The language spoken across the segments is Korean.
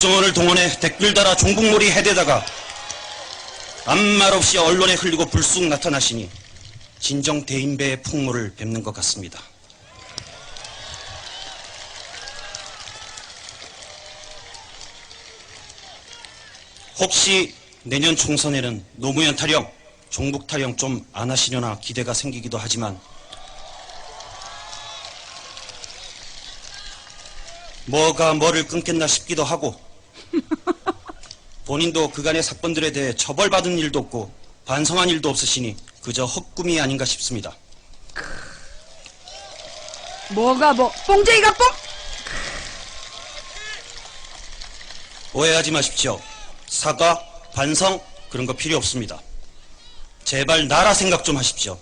정원을 동원해 댓글 달아 종북몰이 해대다가 아무 말 없이 언론에 흘리고 불쑥 나타나시니 진정 대인배의 풍모를 뵙는 것 같습니다. 혹시 내년 총선에는 노무현 타령, 종북 타령 좀 안 하시려나 기대가 생기기도 하지만 뭐가 뭐를 끊겠나 싶기도 하고 본인도 그간의 사건들에 대해 처벌받은 일도 없고 반성한 일도 없으시니 그저 헛꿈이 아닌가 싶습니다. 뭐가 뭐 뽕쟁이가 뽕? 오해하지 마십시오. 사과, 반성 그런 거 필요 없습니다. 제발 나라 생각 좀 하십시오.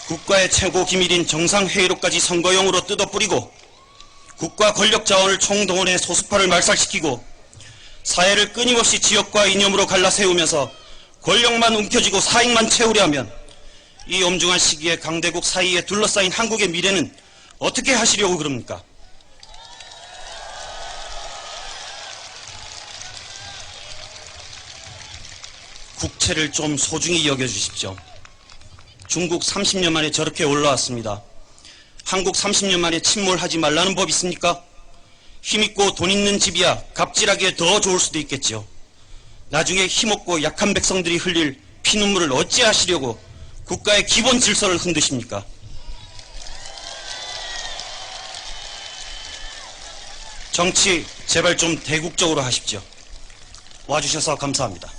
국가의 최고 기밀인 정상회의록까지 선거용으로 뜯어뿌리고 국가 권력 자원을 총동원해 소수파를 말살시키고 사회를 끊임없이 지역과 이념으로 갈라세우면서 권력만 움켜쥐고 사익만 채우려 하면 이 엄중한 시기에 강대국 사이에 둘러싸인 한국의 미래는 어떻게 하시려고 그럽니까? 국채를 좀 소중히 여겨주십시오. 중국 30년 만에 저렇게 올라왔습니다. 한국 30년 만에 침몰하지 말라는 법 있습니까? 힘있고 돈 있는 집이야 갑질하기에 더 좋을 수도 있겠죠. 나중에 힘없고 약한 백성들이 흘릴 피눈물을 어찌하시려고 국가의 기본 질서를 흔드십니까? 정치 제발 좀 대국적으로 하십시오. 와주셔서 감사합니다.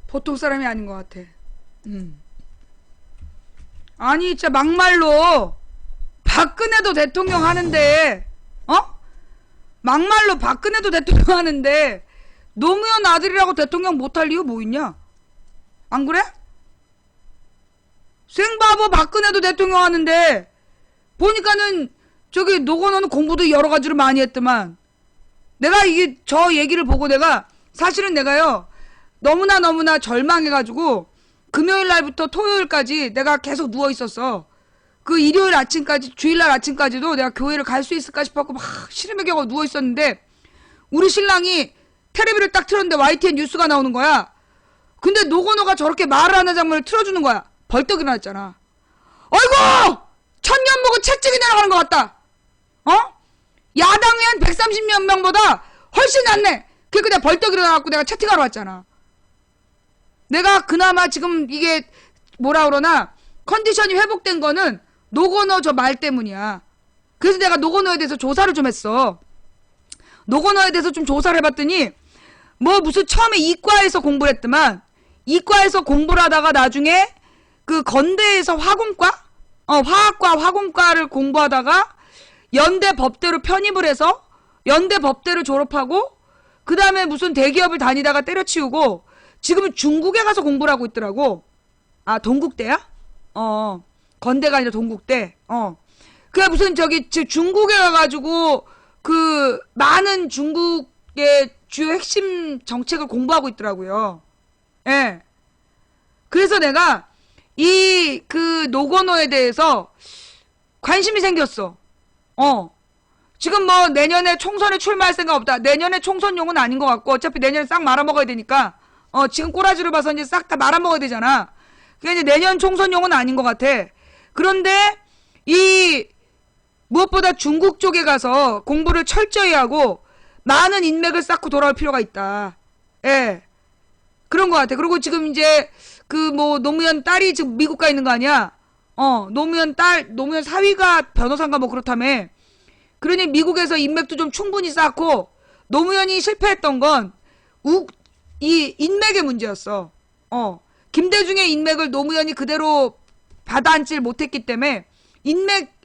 보통 사람이 아닌 것 같아. 아니 진짜 막말로 박근혜도 대통령 하는데 막말로 박근혜도 대통령 하는데 노무현 아들이라고 대통령 못할 이유 뭐 있냐? 안 그래? 생바보 박근혜도 대통령 하는데 보니까는 저기 노건호는 공부도 여러 가지로 많이 했더만 내가 이게 저 얘기를 보고 내가 사실은 내가요 너무나 절망해가지고 금요일 날부터 토요일까지 내가 계속 누워 있었어. 그 일요일 아침까지 주일날 아침까지도 내가 교회를 갈 수 있을까 싶어갖고 막 시름에 겨워 누워 있었는데 우리 신랑이 텔레비를 딱 틀었는데 YTN 뉴스가 나오는 거야. 근데 노건호가 저렇게 말을 하는 장면을 틀어주는 거야. 벌떡 일어났잖아. 어이구! 천년 먹은 채찍이 내려가는 것 같다. 야당 의원 130몇 명보다 훨씬 낫네. 그러니까 내가 벌떡 일어나갖고 내가 채팅하러 왔잖아. 내가 그나마 지금 이게 뭐라 그러나 컨디션이 회복된 거는 노건호 저 말 때문이야. 그래서 내가 노건호에 대해서 조사를 좀 했어. 노건호에 대해서 좀 조사를 해봤더니 뭐 무슨 처음에 이과에서 공부를 했더만 이과에서 공부를 하다가 나중에 그 건대에서 화공과 화학과 화공과를 공부하다가 연대 법대로 편입을 해서 연대 법대를 졸업하고 그 다음에 무슨 대기업을 다니다가 때려치우고 지금은 중국에 가서 공부를 하고 있더라고. 아, 동국대야? 건대가 아니라 동국대. 그게 무슨 저기 중국에 가가지고 그 많은 중국의 주요 핵심 정책을 공부하고 있더라고요. 예. 그래서 내가 이 그 노건호에 대해서 관심이 생겼어. 지금 뭐 내년에 총선에 출마할 생각 없다. 내년에 총선용은 아닌 것 같고 어차피 내년에 싹 말아먹어야 되니까 지금 꼬라지를 봐서 이제 싹 다 말아먹어야 되잖아. 그게 이제 내년 총선용은 아닌 것 같아. 그런데 이 무엇보다 중국 쪽에 가서 공부를 철저히 하고 많은 인맥을 쌓고 돌아올 필요가 있다. 예. 그런 것 같아. 그리고 지금 이제 그 뭐 노무현 딸이 지금 미국 가 있는 거 아니야? 노무현 사위가 변호사인가 뭐 그렇다며. 그러니 미국에서 인맥도 좀 충분히 쌓고 노무현이 실패했던 건 이 인맥의 문제였어. 김대중의 인맥을 노무현이 그대로 받아앉질 못했기 때문에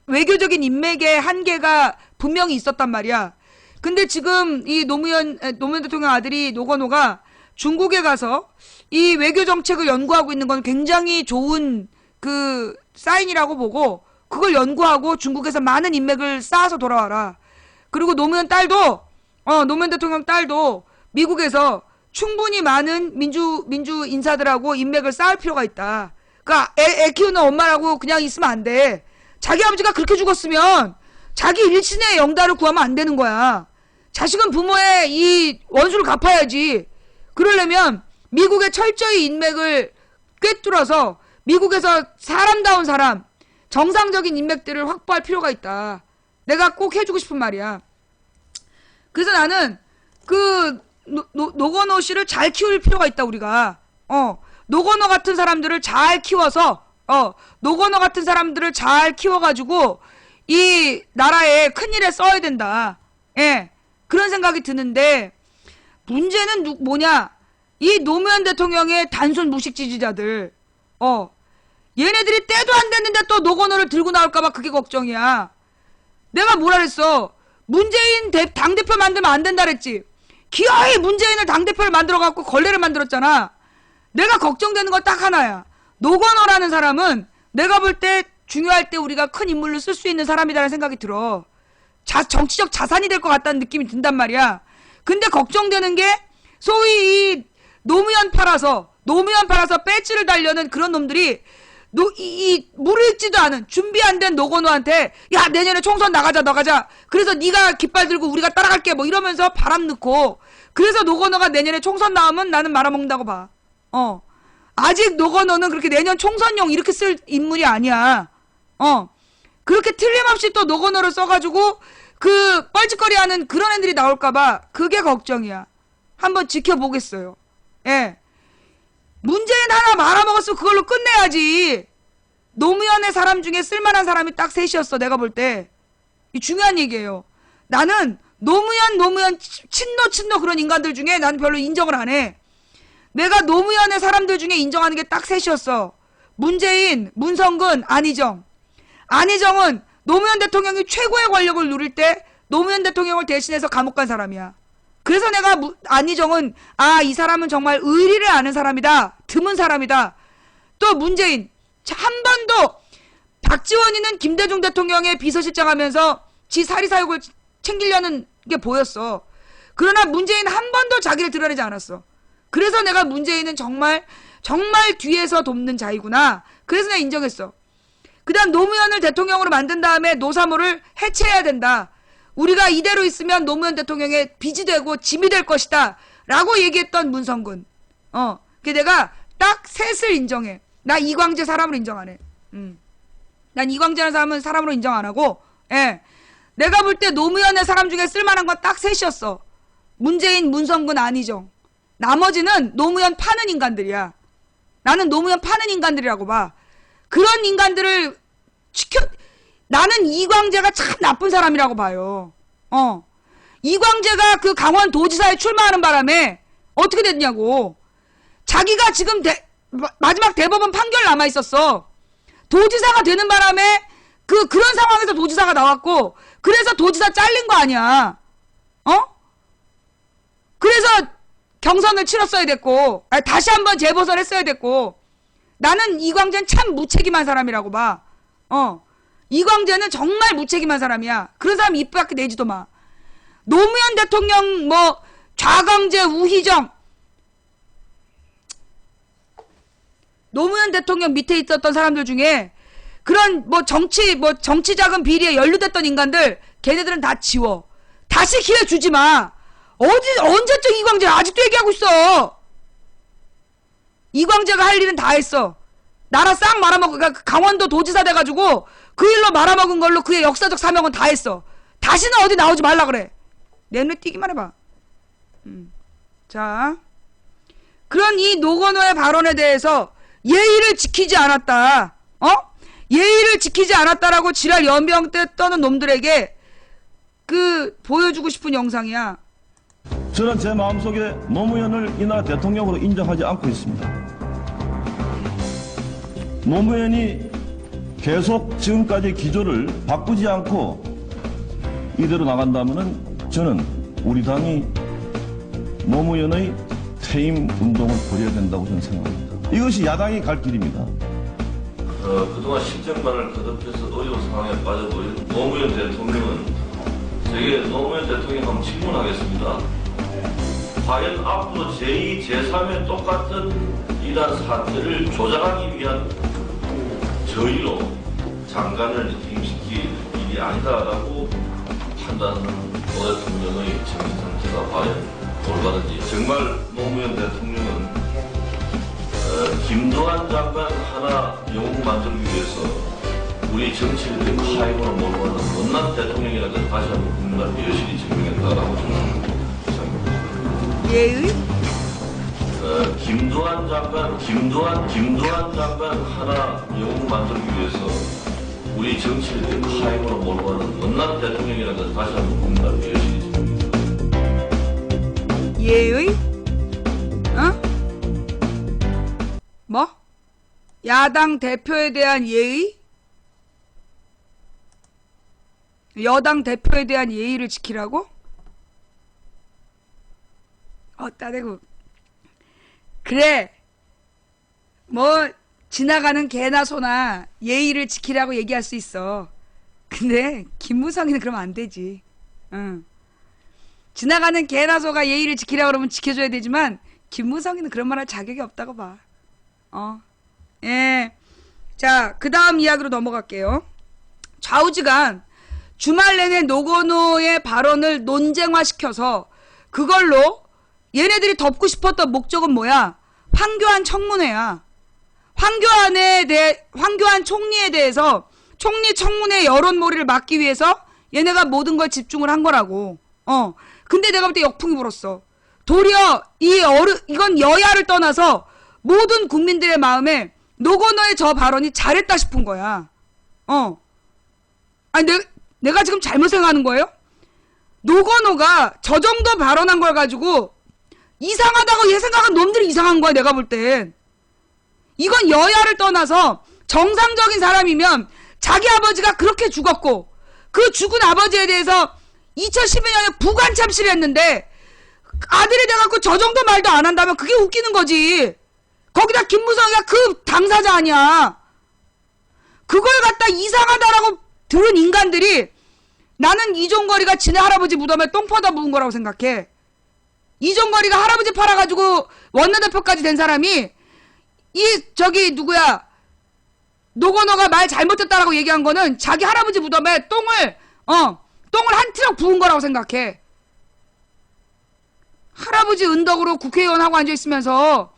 외교적인 인맥의 한계가 분명히 있었단 말이야. 근데 지금 이 노무현 대통령 아들이 노건호가 중국에 가서 이 외교 정책을 연구하고 있는 건 굉장히 좋은 그 사인이라고 보고 그걸 연구하고 중국에서 많은 인맥을 쌓아서 돌아와라. 그리고 노무현 딸도 노무현 대통령 딸도 미국에서 충분히 많은 민주 인사들하고 인맥을 쌓을 필요가 있다. 그러니까 애 키우는 엄마라고 그냥 있으면 안 돼. 자기 아버지가 그렇게 죽었으면 자기 일신의 영달을 구하면 안 되는 거야. 자식은 부모의 이 원수를 갚아야지. 그러려면 미국의 철저히 인맥을 꿰뚫어서 미국에서 사람다운 사람, 정상적인 인맥들을 확보할 필요가 있다. 내가 꼭 해주고 싶은 말이야. 그래서 나는 그 노건호 씨를 잘 키울 필요가 있다. 우리가 노건호 같은 사람들을 잘 키워서 노건호 같은 사람들을 잘 키워가지고 이 나라에 큰일에 써야 된다. 예, 그런 생각이 드는데 문제는 뭐냐? 이 노무현 대통령의 단순 무식 지지자들 얘네들이 때도 안 됐는데 또 노건호를 들고 나올까봐 그게 걱정이야. 내가 뭐라 그랬어? 문재인 당대표 만들면 안 된다 그랬지. 기어이 문재인을 당대표를 만들어갖고 걸레를 만들었잖아. 내가 걱정되는 건 딱 하나야. 노건호라는 사람은 내가 볼 때 중요할 때 우리가 큰 인물로 쓸 수 있는 사람이라는 생각이 들어. 정치적 자산이 될 것 같다는 느낌이 든단 말이야. 근데 걱정되는 게 소위 이 노무현 팔아서 배지를 달려는 그런 놈들이 무르익지도 않은 준비 안 된 노건호한테 야 내년에 총선 나가자 그래서 네가 깃발 들고 우리가 따라갈게 뭐 이러면서 바람 넣고 그래서 노건호가 내년에 총선 나오면 나는 말아먹는다고 봐. 아직 노건호는 그렇게 내년 총선용 이렇게 쓸 인물이 아니야. 그렇게 틀림없이 또 노건호를 써가지고 그 뻘짓거리하는 그런 애들이 나올까봐 그게 걱정이야. 한번 지켜보겠어요. 예. 문재인 하나 말아먹었으면 그걸로 끝내야지. 노무현의 사람 중에 쓸만한 사람이 딱 셋이었어. 내가 볼 때. 이 중요한 얘기예요. 나는 노무현 친노 그런 인간들 중에 나는 별로 인정을 안 해. 내가 노무현의 사람들 중에 인정하는 게 딱 셋이었어. 문재인, 문성근, 안희정. 안희정은 노무현 대통령이 최고의 권력을 누릴 때 노무현 대통령을 대신해서 감옥 간 사람이야. 그래서 내가 안희정은 이 사람은 정말 의리를 아는 사람이다. 드문 사람이다. 또 문재인 한 번도 박지원이는 김대중 대통령의 비서실장 하면서 지 사리사욕을 챙기려는 게 보였어. 그러나 문재인 한 번도 자기를 드러내지 않았어. 그래서 내가 문재인은 정말 뒤에서 돕는 자이구나. 그래서 내가 인정했어. 그 다음 노무현을 대통령으로 만든 다음에 노사모를 해체해야 된다. 우리가 이대로 있으면 노무현 대통령의 빚이 되고 짐이 될 것이다. 라고 얘기했던 문성근. 그 내가 딱 셋을 인정해. 나 이광재 사람으로 인정 안 해. 난 이광재라는 사람은 사람으로 인정 안 하고, 예. 내가 볼 때 노무현의 사람 중에 쓸만한 건 딱 셋이었어. 문재인, 문성근, 안희정. 나머지는 노무현 파는 인간들이야. 나는 노무현 파는 인간들이라고 봐. 그런 인간들을 나는 이광재가 참 나쁜 사람이라고 봐요. 이광재가 그 강원도지사에 출마하는 바람에 어떻게 됐냐고. 자기가 지금 마지막 대법원 판결 남아있었어. 도지사가 되는 바람에 그런 상황에서 도지사가 나왔고, 그래서 도지사 잘린 거 아니야. 그래서 경선을 치렀어야 됐고, 다시 한번 재보선 했어야 됐고, 나는 이광재는 참 무책임한 사람이라고 봐. 이광재는 정말 무책임한 사람이야. 그런 사람 입 밖에 내지도 마. 노무현 대통령 좌광재, 우희정, 노무현 대통령 밑에 있었던 사람들 중에 그런 정치 자금 비리에 연루됐던 인간들 걔네들은 다 지워. 다시 기회 주지 마. 언제적 이광재 아직도 얘기하고 있어. 이광재가 할 일은 다 했어. 나라 싹 말아먹으니까 강원도 도지사 돼가지고 그 일로 말아먹은 걸로 그의 역사적 사명은 다 했어. 다시는 어디 나오지 말라 그래. 내 눈에 띄기만 해봐. 자, 그런 이 노건호의 발언에 대해서 예의를 지키지 않았다. 예의를 지키지 않았다라고 지랄 연병 때 떠는 놈들에게 보여주고 싶은 영상이야. 저는 제 마음속에 노무현을 이 나라 대통령으로 인정하지 않고 있습니다. 노무현이 계속 지금까지 기조를 바꾸지 않고 이대로 나간다면 저는 우리 당이 노무현의 퇴임 운동을 벌여야 된다고 저는 생각합니다. 이것이 야당이 갈 길입니다. 그동안 실정만을 거듭해서 어려운 상황에 빠져버린 노무현 대통령은 제 제게 노무현 대통령 한번 질문하겠습니다. 과연 앞으로 제2, 제3의 똑같은 이러한 사태를 조장하기 위한 저희로 장관을 임시킬 일이 아니다라고 판단하는 노 대통령의 정신 상태가 과연 올바른지. 정말 노무현 대통령은 김도한 장관 하나 영웅 만들기 위해서 우리 정치를 파행으로 몰고 가는 못난 대통령이라는 걸 다시 한번 국민한테 여실히 증명했다라고 저는 생각합니다. 예의? 김도한 장관 하나 영웅 만들기 위해서 우리 정치를 파행으로 몰고 가는 못난 대통령이라는 걸 다시 한번 국민한테 여실히 증명했다. 예의? 어? 뭐? 야당 대표에 대한 예의? 여당 대표에 대한 예의를 지키라고? 따대고 그래 뭐 지나가는 개나 소나 예의를 지키라고 얘기할 수 있어. 근데 김무성이는 그러면 안 되지. 응. 지나가는 개나 소가 예의를 지키라고 그러면 지켜줘야 되지만 김무성이는 그런 말 할 자격이 없다고 봐. 예. 자, 그 다음 이야기로 넘어갈게요. 좌우지간 주말 내내 노건호의 발언을 논쟁화시켜서 그걸로 얘네들이 덮고 싶었던 목적은 뭐야? 황교안 청문회야. 황교안 총리에 대해서 총리 청문회 여론몰이를 막기 위해서 얘네가 모든 걸 집중을 한 거라고. 근데 내가 볼 때 역풍이 불었어. 도리어 이건 여야를 떠나서 모든 국민들의 마음에 노건호의 저 발언이 잘했다 싶은 거야. 아니 내가 지금 잘못 생각하는 거예요? 노건호가 저 정도 발언한 걸 가지고 이상하다고 얘 생각한 놈들이 이상한 거야. 내가 볼 땐. 이건 여야를 떠나서 정상적인 사람이면 자기 아버지가 그렇게 죽었고 그 죽은 아버지에 대해서 2012년에 부관 참시를 했는데 아들이 돼갖고 저 정도 말도 안 한다면 그게 웃기는 거지. 거기다 김무성이가 그 당사자 아니야. 그걸 갖다 이상하다라고 들은 인간들이 나는 이종거리가 지네 할아버지 무덤에 똥 퍼다 부은 거라고 생각해. 이종거리가 할아버지 팔아가지고 원내대표까지 된 사람이 누구야 노건호가 말 잘못했다라고 얘기한 거는 자기 할아버지 무덤에 똥을 한 트럭 부은 거라고 생각해. 할아버지 은덕으로 국회의원 하고 앉아있으면서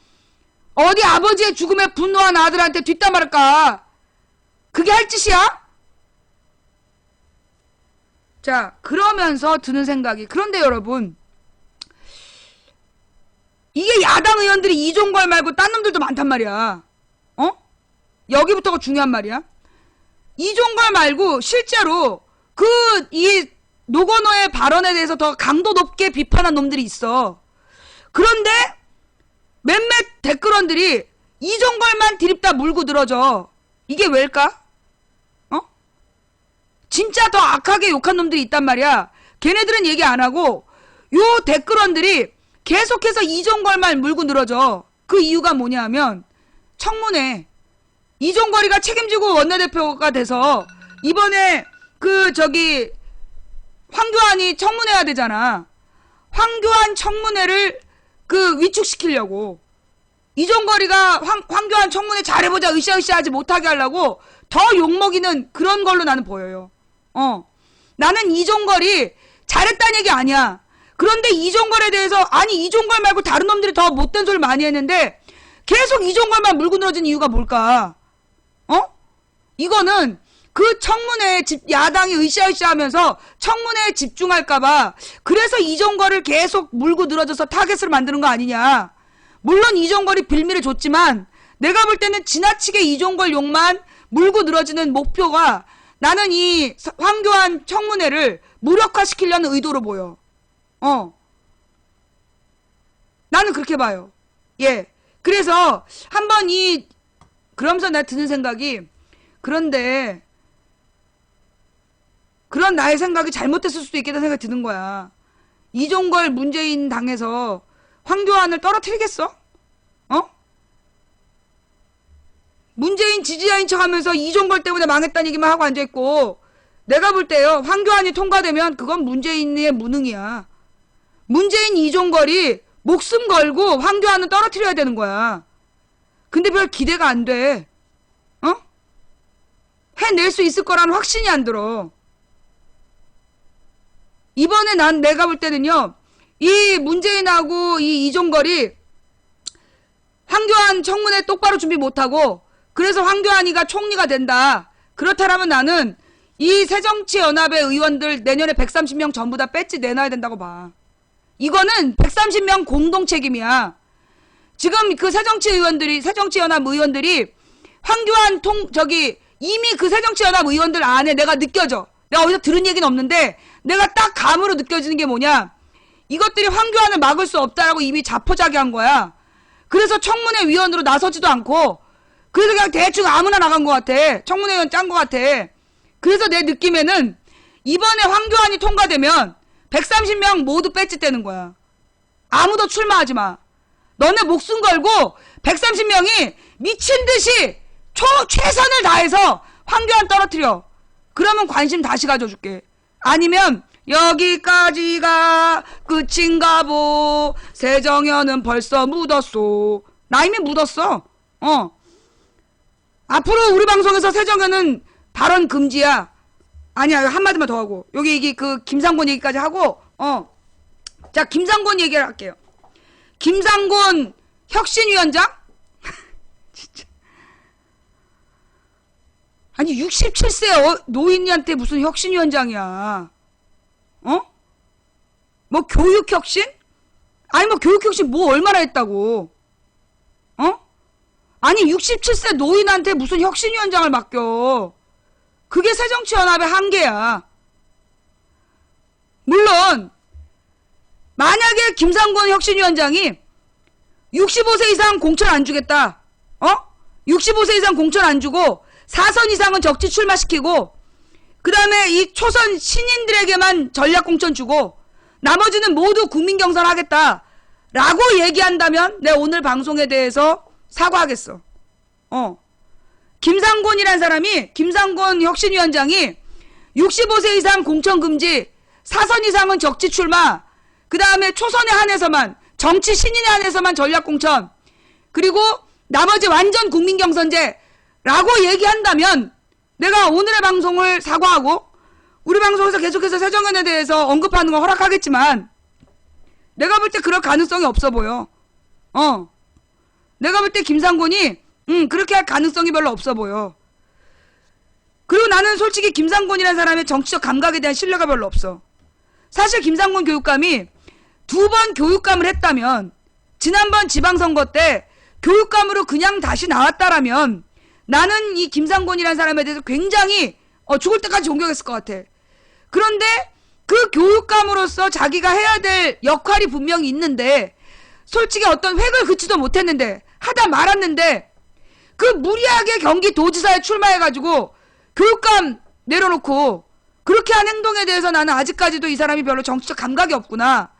어디 아버지의 죽음에 분노한 아들한테 뒷담 할까? 그게 할 짓이야? 자, 그러면서 드는 생각이, 그런데 여러분, 이게 야당 의원들이 이종걸 말고 딴 놈들도 많단 말이야. 여기부터가 중요한 말이야. 이종걸 말고 실제로 이 노건호의 발언에 대해서 더 강도 높게 비판한 놈들이 있어. 그런데 몇몇 댓글원들이 이종걸만 드립다 물고 늘어져. 이게 왜일까? 진짜 더 악하게 욕한 놈들이 있단 말이야. 걔네들은 얘기 안 하고 요 댓글원들이 계속해서 이종걸만 물고 늘어져. 그 이유가 뭐냐 하면 청문회. 이종걸이가 책임지고 원내대표가 돼서 이번에 황교안이 청문회해야 되잖아. 황교안 청문회를 위축시키려고. 이종거리가 황교안 청문회 잘해보자 으쌰으쌰 하지 못하게 하려고 더 욕먹이는 그런 걸로 나는 보여요. 나는 이종걸이 잘했다는 얘기 아니야. 그런데 이종걸에 대해서 아니 이종걸 말고 다른 놈들이 더 못된 소리 많이 했는데 계속 이종걸만 물고 늘어진 이유가 뭘까? 이거는 그 청문회에 야당이 으쌰으쌰 하면서 청문회에 집중할까봐 그래서 이종걸을 계속 물고 늘어져서 타겟으로 만드는 거 아니냐. 물론 이종걸이 빌미를 줬지만 내가 볼 때는 지나치게 이종걸 욕만 물고 늘어지는 목표가 나는 이 황교안 청문회를 무력화시키려는 의도로 보여. 나는 그렇게 봐요. 예. 그래서 한번 그러면서 나 드는 생각이 그런데 그런 나의 생각이 잘못됐을 수도 있겠다는 생각이 드는 거야. 이종걸 문재인 당에서 황교안을 떨어뜨리겠어? 문재인 지지자인 척 하면서 이종걸 때문에 망했다는 얘기만 하고 앉아있고 내가 볼 때요, 황교안이 통과되면 그건 문재인의 무능이야. 문재인 이종걸이 목숨 걸고 황교안은 떨어뜨려야 되는 거야. 근데 별 기대가 안 돼. 어? 해낼 수 있을 거라는 확신이 안 들어. 이번에 내가 볼 때는요, 이 문재인하고 이 이종걸이 황교안 청문회 똑바로 준비 못하고, 그래서 황교안이가 총리가 된다. 그렇다면 나는 이 새정치연합의 의원들 내년에 130명 전부 다 배지 내놔야 된다고 봐. 이거는 130명 공동 책임이야. 지금 그 새정치연합 의원들이 황교안 이미 그 새정치연합 의원들 안에 내가 느껴져. 내가 어디서 들은 얘기는 없는데 내가 딱 감으로 느껴지는 게 뭐냐. 이것들이 황교안을 막을 수 없다라고 이미 자포자기한 거야. 그래서 청문회 위원으로 나서지도 않고, 그래서 그냥 대충 아무나 나간 것 같아. 청문회 위원 짠 것 같아. 그래서 내 느낌에는 이번에 황교안이 통과되면 130명 모두 배지 떼는 거야. 아무도 출마하지 마. 너네 목숨 걸고 130명이 미친 듯이 최선을 다해서 황교안 떨어뜨려. 그러면 관심 다시 가져줄게. 아니면 여기까지가 끝인가 보. 세정연은 벌써 묻었소. 나 이미 묻었어. 앞으로 우리 방송에서 세정연은 발언 금지야. 아니야, 한마디만 더 하고. 여기 이게 그 김상곤 얘기까지 하고, 자, 김상곤 얘기를 할게요. 김상곤 혁신위원장? 진짜. 아니, 67세 노인한테 무슨 혁신위원장이야. 뭐 교육혁신? 아니, 뭐 교육혁신 뭐 얼마나 했다고. 아니, 67세 노인한테 무슨 혁신위원장을 맡겨. 그게 새정치연합의 한계야. 물론 만약에 김상곤 혁신위원장이 65세 이상 공천 안 주겠다. 65세 이상 공천 안 주고 4선 이상은 적지 출마시키고, 그 다음에 이 초선 신인들에게만 전략 공천 주고 나머지는 모두 국민 경선 하겠다 라고 얘기한다면 내가 오늘 방송에 대해서 사과하겠어. 김상곤이란 사람이, 김상곤 혁신위원장이 65세 이상 공천 금지, 4선 이상은 적지 출마, 그 다음에 초선에 한해서만, 정치 신인에 한해서만 전략 공천, 그리고 나머지 완전 국민 경선제 라고 얘기한다면 내가 오늘의 방송을 사과하고 우리 방송에서 계속해서 세정연에 대해서 언급하는 거 허락하겠지만, 내가 볼 때 그럴 가능성이 없어 보여. 내가 볼 때 김상곤이 그렇게 할 가능성이 별로 없어 보여. 그리고 나는 솔직히 김상곤이라는 사람의 정치적 감각에 대한 신뢰가 별로 없어. 사실 김상곤 교육감이 2번 교육감을 했다면, 지난번 지방선거 때 교육감으로 그냥 다시 나왔다라면 나는 이 김상곤이라는 사람에 대해서 굉장히 죽을 때까지 존경했을 것 같아. 그런데 그 교육감으로서 자기가 해야 될 역할이 분명히 있는데, 솔직히 어떤 획을 긋지도 못했는데, 하다 말았는데, 그 무리하게 경기도지사에 출마해가지고 교육감 내려놓고 그렇게 한 행동에 대해서 나는 아직까지도 이 사람이 별로 정치적 감각이 없구나.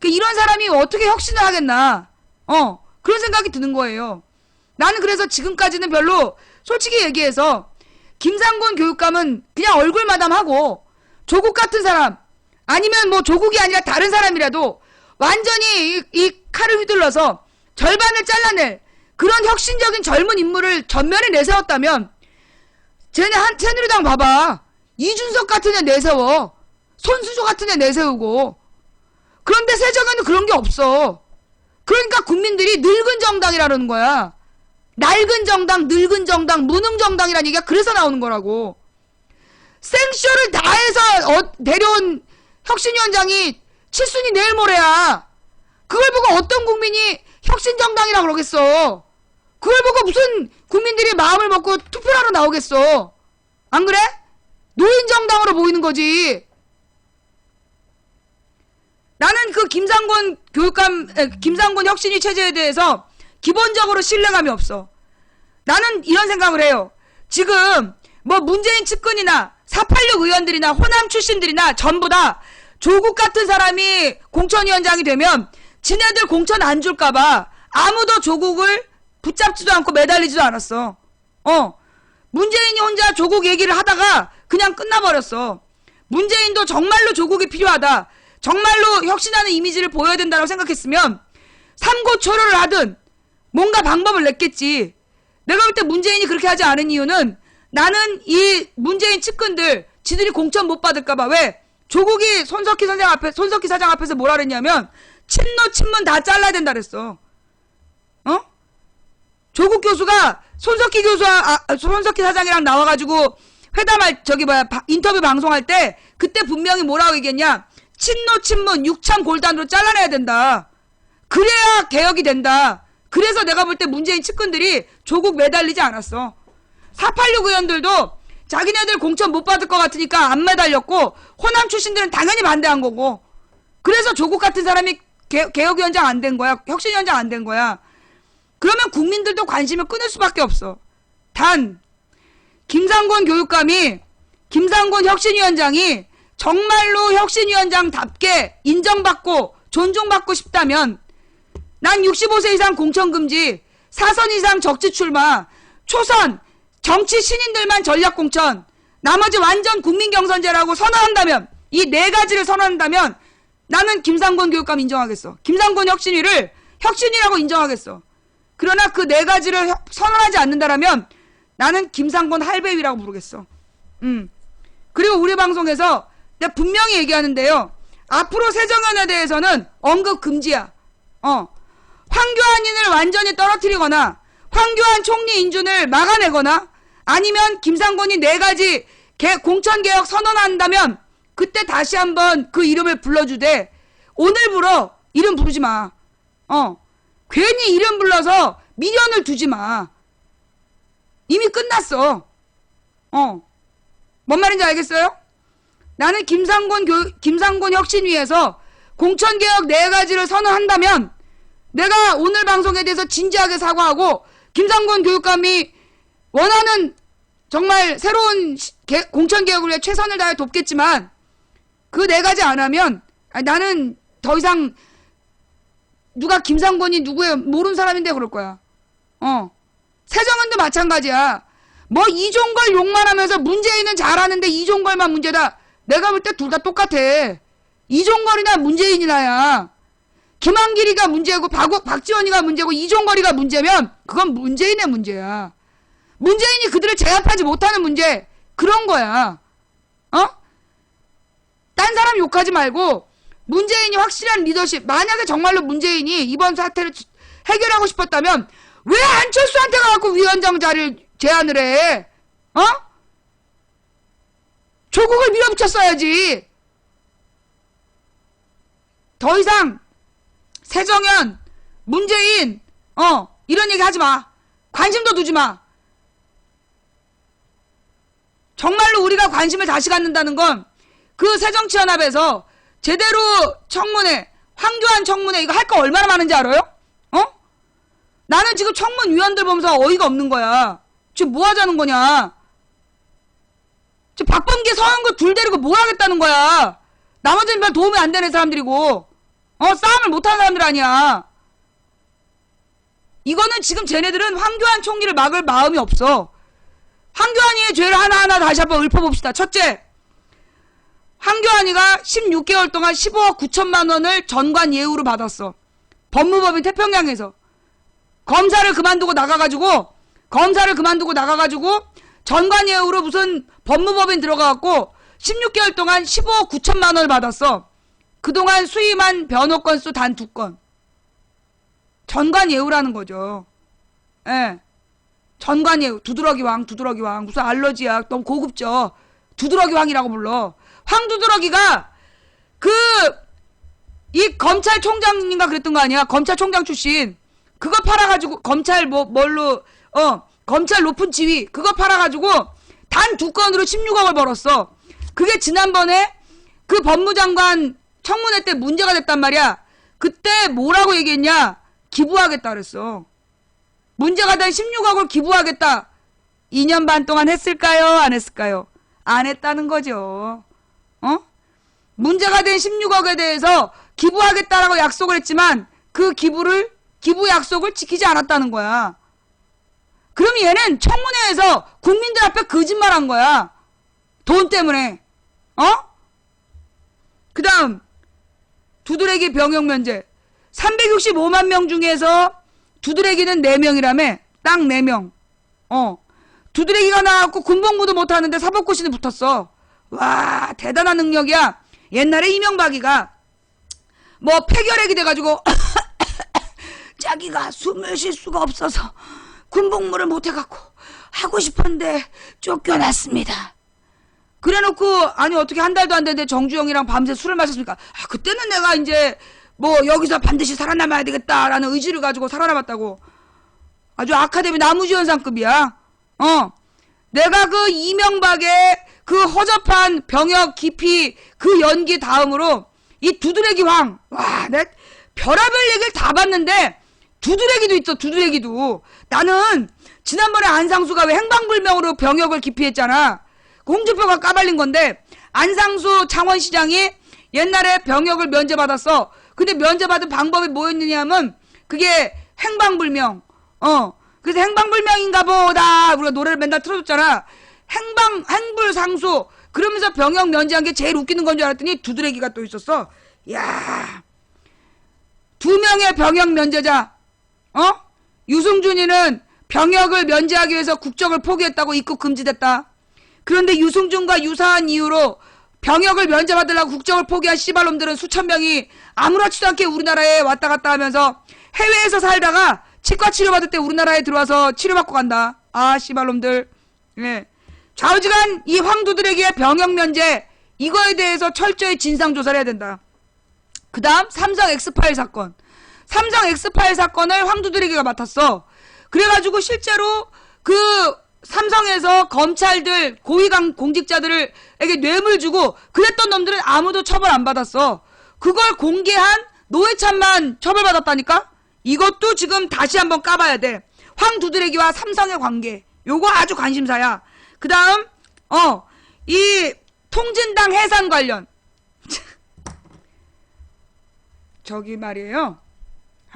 이런 사람이 어떻게 혁신을 하겠나. 그런 생각이 드는 거예요. 나는 그래서 지금까지는 별로, 솔직히 얘기해서 김상곤 교육감은 그냥 얼굴 마담하고 조국 같은 사람, 아니면 뭐 조국이 아니라 다른 사람이라도 완전히 이 칼을 휘둘러서 절반을 잘라낼 그런 혁신적인 젊은 인물을 전면에 내세웠다면, 쟤네 새누리당 봐봐. 이준석 같은 애 내세워. 손수조 같은 애 내세우고. 그런데 세정연은 그런 게 없어. 그러니까 국민들이 늙은 정당이라는 거야. 낡은 정당, 늙은 정당, 무능 정당이라는 얘기가 그래서 나오는 거라고. 생쇼를 다해서 데려온 혁신위원장이 칠순이 내일 모레야. 그걸 보고 어떤 국민이 혁신정당이라 그러겠어. 그걸 보고 무슨 국민들이 마음을 먹고 투표를 하러 나오겠어. 안 그래? 노인정당으로 보이는 거지. 나는 그 김상곤 김상곤 혁신위 체제에 대해서 기본적으로 신뢰감이 없어. 나는 이런 생각을 해요. 지금 뭐 문재인 측근이나 486 의원들이나 호남 출신들이나 전부 다 조국 같은 사람이 공천위원장이 되면 지네들 공천 안 줄까봐 아무도 조국을 붙잡지도 않고 매달리지도 않았어. 문재인이 혼자 조국 얘기를 하다가 그냥 끝나버렸어. 문재인도 정말로 조국이 필요하다, 정말로 혁신하는 이미지를 보여야 된다고 생각했으면 삼고초려를 하든 뭔가 방법을 냈겠지. 내가 볼 때 문재인이 그렇게 하지 않은 이유는, 나는 이 문재인 측근들 지들이 공천 못 받을까봐, 왜 조국이 손석희 사장 앞에서 뭐라 그랬냐면 친문 다 잘라야 된다 그랬어. 조국 교수가 손석희 사장이랑 나와가지고 인터뷰 방송할 때 그때 분명히 뭐라고 얘기했냐? 친문 6천 골단으로 잘라내야 된다. 그래야 개혁이 된다. 그래서 내가 볼 때 문재인 측근들이 조국 매달리지 않았어. 486 의원들도 자기네들 공천 못 받을 것 같으니까 안 매달렸고, 호남 출신들은 당연히 반대한 거고, 그래서 조국 같은 사람이 개혁위원장 안 된 거야. 혁신위원장 안 된 거야. 그러면 국민들도 관심을 끊을 수밖에 없어. 단 김상곤 혁신위원장이 정말로 혁신위원장답게 인정받고 존중받고 싶다면, 난 65세 이상 공천금지, 4선 이상 적지 출마, 초선 정치 신인들만 전략공천, 나머지 완전 국민경선제라고 선언한다면, 이 네 가지를 선언한다면 나는 김상곤 교육감 인정하겠어. 김상곤 혁신위를 혁신위라고 인정하겠어. 그러나 그 네 가지를 선언하지 않는다라면 나는 김상곤 할배위라고 부르겠어. 그리고 우리 방송에서 내가 분명히 얘기하는데요, 앞으로 새정연에 대해서는 언급 금지야. 황교안인을 완전히 떨어뜨리거나 황교안 총리 인준을 막아내거나 아니면 김상곤이 네 가지 공천개혁 선언한다면 그때 다시 한번 그 이름을 불러주되, 오늘부로 이름 부르지 마. 괜히 이름 불러서 미련을 두지 마. 이미 끝났어. 뭔 말인지 알겠어요? 나는 김상곤 혁신위에서 공천개혁 네 가지를 선언한다면 내가 오늘 방송에 대해서 진지하게 사과하고, 김상곤 교육감이 원하는 정말 새로운 공천개혁을 위해 최선을 다해 돕겠지만, 그 네 가지 안 하면 나는 더 이상 누가 김상곤이 누구예요 모르는 사람인데 그럴 거야. 새정은도 마찬가지야. 뭐 이종걸 욕만 하면서 문재인은 잘하는데 이종걸만 문제다. 내가 볼 때 둘 다 똑같아. 이종걸이나 문재인이나야. 김한길이가 문제고 박지원이가 문제고 이종걸이가 문제면 그건 문재인의 문제야. 문재인이 그들을 제압하지 못하는 문제, 그런 거야. 딴 사람 욕하지 말고 문재인이 확실한 리더십, 만약에 정말로 문재인이 이번 사태를 해결하고 싶었다면 왜 안철수한테 가갖고 위원장 자리를 제안을 해? 조국을 밀어붙였어야지. 더 이상 새정연, 문재인 이런 얘기 하지 마. 관심도 두지 마. 정말로 우리가 관심을 다시 갖는다는 건 그 새정치연합에서 제대로 청문회, 황교안 청문회 이거 할 거 얼마나 많은지 알아요? 나는 지금 청문 위원들 보면서 어이가 없는 거야. 지금 뭐 하자는 거냐? 지금 박범계, 서영구 둘 데리고 뭘 하겠다는 거야? 나머지는 별 도움이 안 되는 사람들이고, 싸움을 못하는 사람들 아니야. 이거는 지금 쟤네들은 황교안 총리를 막을 마음이 없어. 황교안이의 죄를 하나하나 다시 한번 읊어봅시다. 첫째, 황교안이가 16개월 동안 15억 9천만 원을 전관 예우로 받았어. 법무법인 태평양에서. 검사를 그만두고 나가가지고 전관 예우로 무슨 법무법인 들어가갖고 16개월 동안 15억 9천만 원을 받았어. 그동안 수임한 변호건 수 단 2건. 전관 예우라는 거죠. 예. 전관 예우. 두드러기 왕. 무슨 알러지야. 너무 고급져. 두드러기 왕이라고 불러. 황두드러기가 이 검찰총장인가 그랬던 거 아니야? 검찰총장 출신. 그거 팔아가지고 검찰 검찰 높은 지위 그거 팔아가지고 단 2건으로 16억을 벌었어. 그게 지난번에 그 법무장관 청문회 때 문제가 됐단 말이야. 그때 뭐라고 얘기했냐? 기부하겠다 그랬어. 문제가 된 16억을 기부하겠다. 2년 반 동안 했을까요? 안 했을까요? 안 했다는 거죠. 문제가 된 16억에 대해서 기부하겠다라고 약속을 했지만 그 기부 약속을 지키지 않았다는 거야. 그럼 얘는 청문회에서 국민들 앞에 거짓말한 거야. 돈 때문에. 그 다음 두드레기 병역 면제. 365만 명 중에서 두드레기는 4명이라며. 딱 4명. 두드레기가 나왔고 군복무도 못하는데 사법고시는 붙었어. 와, 대단한 능력이야. 옛날에 이명박이가 뭐 폐결핵이 돼가지고 자기가 숨을 쉴 수가 없어서 군복무를 못해갖고 하고 싶었는데 쫓겨났습니다. 그래놓고 아니 어떻게 한 달도 안 됐는데 정주영이랑 밤새 술을 마셨습니까? 그때는 내가 이제 뭐 여기서 반드시 살아남아야 되겠다라는 의지를 가지고 살아남았다고. 아주 아카데미 나무주연상급이야. 내가 그 이명박의 그 허접한 병역 기피 그 연기 다음으로 이 두드레기 왕. 와, 내 별의별 얘기를 다 봤는데 두드레기도 있어. 두드레기도. 나는 지난번에 안상수가 왜 행방불명으로 병역을 기피했잖아. 홍준표가 까발린 건데 안상수 창원시장이 옛날에 병역을 면제받았어. 근데 면제받은 방법이 뭐였느냐면 그게 행방불명. 그래서 행방불명인가 보다 우리가 노래를 맨날 틀어줬잖아. 행불상수. 그러면서 병역 면제한 게 제일 웃기는 건 줄 알았더니 두드레기가 또 있었어. 야, 2명의 병역 면제자. 유승준이는 병역을 면제하기 위해서 국적을 포기했다고 입국 금지됐다. 그런데 유승준과 유사한 이유로 병역을 면제받으려고 국적을 포기한 씨발놈들은 수천 명이 아무렇지도 않게 우리나라에 왔다 갔다 하면서 해외에서 살다가 치과 치료받을 때 우리나라에 들어와서 치료받고 간다. 아, 씨발놈들. 예. 좌우지간 이 황두드레기의 병역 면제 이거에 대해서 철저히 진상조사를 해야 된다. 그 다음 삼성 X 파일 사건. 삼성 X 파일 사건을 황두드레기가 맡았어. 그래가지고 실제로 그 삼성에서 검찰들 고위관 공직자들에게 뇌물 주고 그랬던 놈들은 아무도 처벌 안 받았어. 그걸 공개한 노회찬만 처벌받았다니까? 이것도 지금 다시 한번 까봐야 돼. 황두드레기와 삼성의 관계. 요거 아주 관심사야. 그 다음 이 통진당 해산 관련. 저기 말이에요.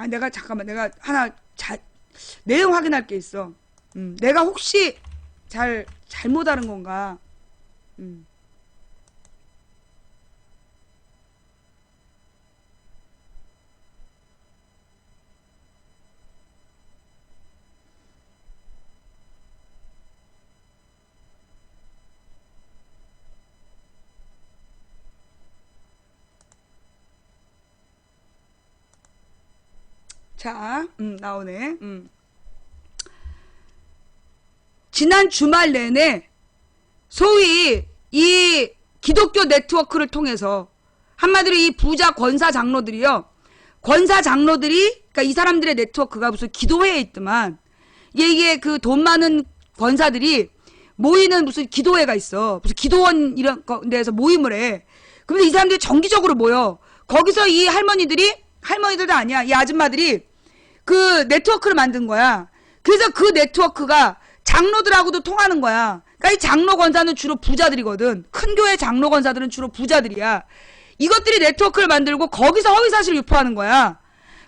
내가 잠깐만 내가 하나 내용 확인할 게 있어. 내가 혹시 잘못 하는 건가? 자, 나오네. 지난 주말 내내 소위 이 기독교 네트워크를 통해서 한마디로 이 부자 권사 장로들이요. 권사 장로들이 그러니까 이 사람들의 네트워크가 무슨 기도회에 있더만 이게 그 돈 많은 권사들이 모이는 무슨 기도회가 있어. 무슨 기도원 이런 데서 모임을 해. 그런데 이 사람들이 정기적으로 모여. 거기서 이 할머니들도 아니야. 이 아줌마들이 그 네트워크를 만든 거야. 그래서 그 네트워크가 장로들하고도 통하는 거야. 그러니까 이 장로 권사는 주로 부자들이거든. 큰 교회 장로 권사들은 주로 부자들이야. 이것들이 네트워크를 만들고 거기서 허위사실을 유포하는 거야.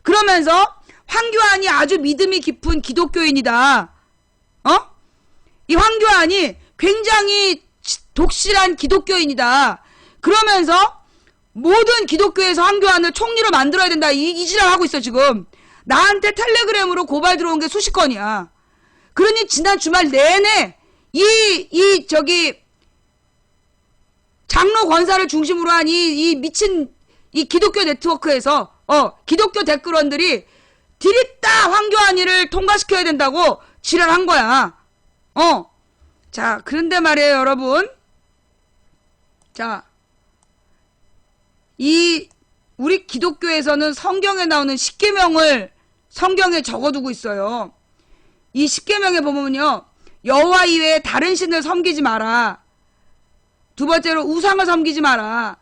그러면서 황교안이 아주 믿음이 깊은 기독교인이다. 이 황교안이 굉장히 독실한 기독교인이다. 그러면서 모든 기독교에서 황교안을 총리로 만들어야 된다. 이 지랄 하고 있어 지금. 나한테 텔레그램으로 고발 들어온 게 수십 건이야. 그러니 지난 주말 내내 저기 장로 권사를 중심으로 한 이 미친 이 기독교 네트워크에서 기독교 댓글원들이 디립다 황교안이를 통과시켜야 된다고 지랄한 거야. 자, 그런데 말이에요, 여러분. 자, 우리 기독교에서는 성경에 나오는 10계명을 성경에 적어두고 있어요. 이 10계명에 보면요. 여호와 이외에 다른 신을 섬기지 마라. 두 번째로 우상을 섬기지 마라.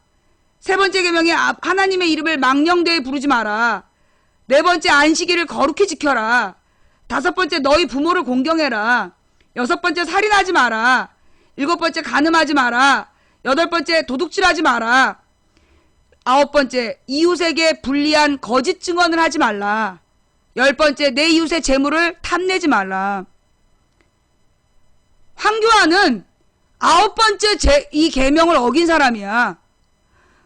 세 번째 계명에 하나님의 이름을 망령되이 부르지 마라. 네 번째 안식일을 거룩히 지켜라. 다섯 번째 너희 부모를 공경해라. 여섯 번째 살인하지 마라. 일곱 번째 간음하지 마라. 여덟 번째 도둑질하지 마라. 아홉 번째 이웃에게 불리한 거짓 증언을 하지 말라. 열 번째 내 이웃의 재물을 탐내지 말라. 황교안은 9번째 이 계명을 어긴 사람이야.